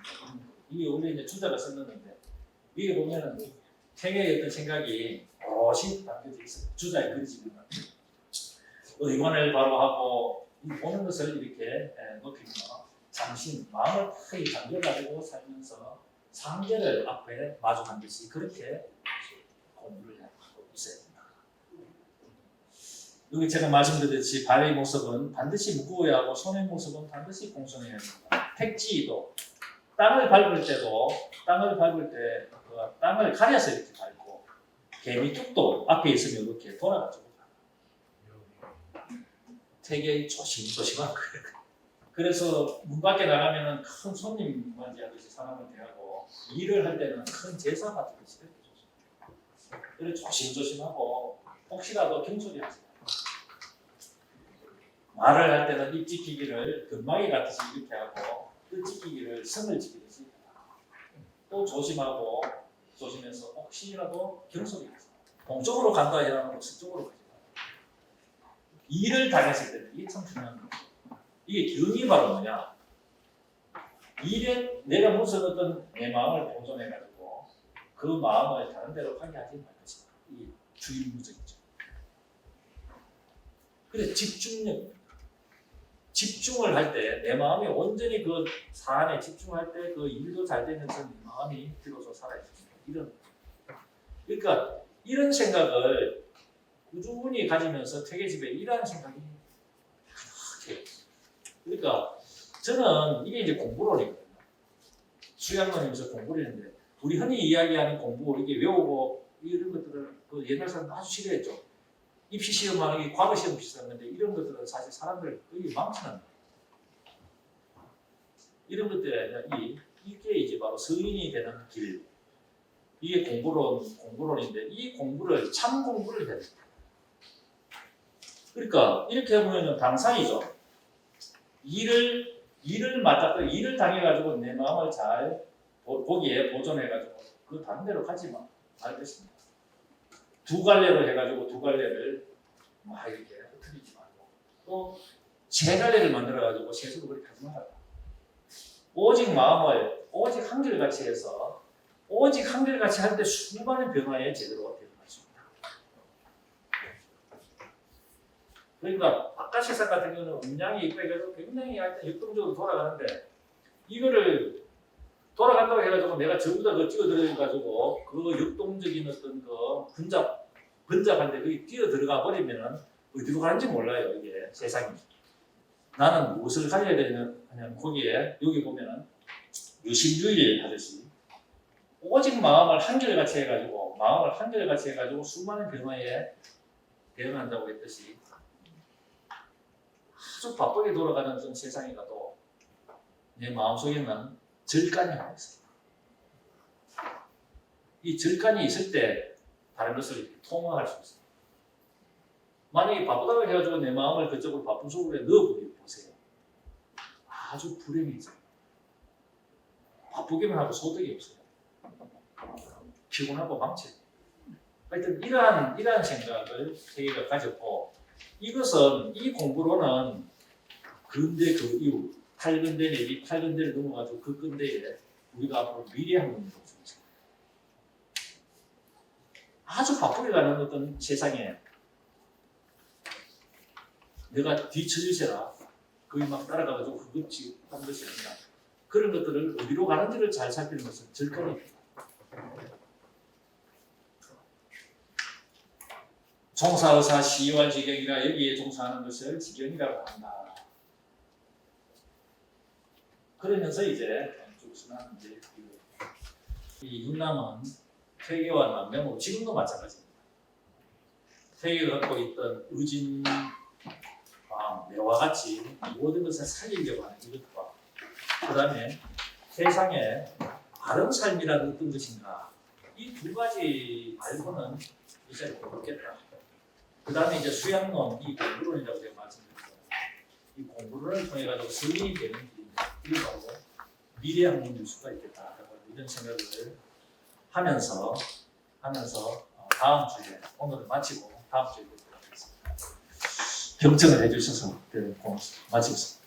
이게 원래 이제 주자가 썼는데 이게 보면은 퇴계의 어떤 생각이 오롯이 담겨져 있어요. 주자에 그려지는 의관을 바로 하고 보는 것을 이렇게 높이며 잠시 마음을 크게 잠겨가지고 살면서 상계를 앞에 마주한 듯이 그렇게 공부를 하고 있어야 됩니다. 여기 제가 말씀드렸듯이 발의 모습은 반드시 무거워야 하고 손의 모습은 반드시 공손해야 합니다. 택지도 땅을 밟을 때 땅을 가려서 이렇게 밟고 개미 뚝도 앞에 있으면 이렇게 돌아가지고 되게 조심조심한 거예요. 그래서 문 밖에 나가면은 큰 손님 맞이하듯이 사람을 대하고 일을 할 때는 큰 제사 받듯이 이렇게 조심. 그래 조심조심하고 혹시라도 경솔이 하세요. 말을 할 때는 입 지키기를 금마개 같이 이렇게 하고 뜻 지키기를 성을 지키듯이 또 조심하고 조심해서 혹시라도 경솔이 하세요. 동쪽으로 간다 해라면 서쪽으로 가지 마요. 일을 당했을 때는 이게 참 중요한 거죠. 이게 경이 바로 뭐냐? 일에 내가 무슨 어떤 내 마음을 보존해가지고 그 마음을 다른 데로 가게 하지 말 것이다. 이 주일무적이죠. 그래 집중을 할 때 내 마음이 온전히 그 사안에 집중할 때 그 일도 잘 되면서 내 마음이 비로소 살아있습니다. 그러니까 이런 생각을 꾸준히 가지면서 퇴계집에 일하는 생각이 그렇게. 그러니까 저는 이게 이제 공부론이거든요. 수양론이면서 공부를 했는데 우리 흔히 이야기하는 공부 이게 외우고 이런 것들을 그 옛날 사람 아주 싫어했죠. 입시 시험하는 게 과거 시험 비슷한 건데 이런 것들은 사실 사람들 거의 망치는 이런 것들에 이게 이제 바로 성인이 되는 길. 이게 공부론인데 이 공부를 참 공부를 해야 됩니다. 그러니까 이렇게 보면은 당상이죠. 일을 맡았고 일을 당해가지고 내 마음을 잘 거기에 보존해가지고 그 다른 데로 가지 말 것입니다. 두 갈래로 해가지고 두 갈래를 막 이렇게 흐트리지 말고 또 세 갈래를 만들어가지고 세수로 그렇게 하지 말아라. 오직 마음을 오직 한결같이 해서 오직 한결같이 할 때 수많은 변화에 제대로 대응할 수 있다. 그러니까 아까 세상 같은 경우는 음양이 있고 해가지고 굉장히 하여튼 역동적으로 돌아가는데 이거를 돌아간다고 해가지고 내가 전부 다 그 뛰어들어가지고 그 역동적인 어떤 그 번잡한데 거기 뛰어 들어가 버리면은 어디로 가는지 몰라요. 이게 세상이. 나는 무엇을 가져야 되냐면 거기에 여기 보면은 유실유일 하듯이 오직 마음을 한결같이 해가지고 수많은 변화에 대응한다고 했듯이 아주 바쁘게 돌아가는 좀 세상이 가도 내 마음속에는 절간이 하나 있어요. 이 절간이 있을 때 다른 것을 통화할 수 있어요. 만약에 바쁘다고 해가지고 내 마음을 그쪽으로 바쁜 속으로 넣어보세요. 아주 불행해져요. 바쁘기만 하고 소득이 없어요. 피곤하고 망쳐요. 하여튼 이러한 생각을 세계가 가졌고 이것은 이 공부로는 근대 그 이후 8근대 내지 8근대를 넘어가지고 그 근대에 우리가 앞으로 미래학문이라고 생각합니다. 아주 바쁘게 가는 어떤 세상에 내가 뒤처지세라 거기 막 따라가가지고 그것이 하는 것이 아니라 그런 것들을 어디로 가는지를 잘 살피는 것은 절간입니다. 종사의사 시와 지경이라 여기에 종사하는 것을 지경이라고 한다. 그러면서 이제 이 윤남은 퇴계와 남명으로 지금도 마찬가지입니다. 퇴계가 갖고 있던 의진 매와 같이 모든 것을 살리려고 하는 이것과 그 다음에 세상에 바른 삶이라는 어떤 것인가 이 두 가지 말고는 이 자리에 없겠다. 그 다음에 이제 수양론 이 공부론이라고 제가 말씀드렸잖아요. 이 공부론을 통해 가지고 성인이 되는 길입니다. 이게 바로 미래학문일 수가 있겠다. 이런 생각을 하면서 다음 주에 오늘은 마치고 다음 주에 뵙도록 하겠습니다. 경청을 해주셔서 고맙습니다. 마치겠습니다.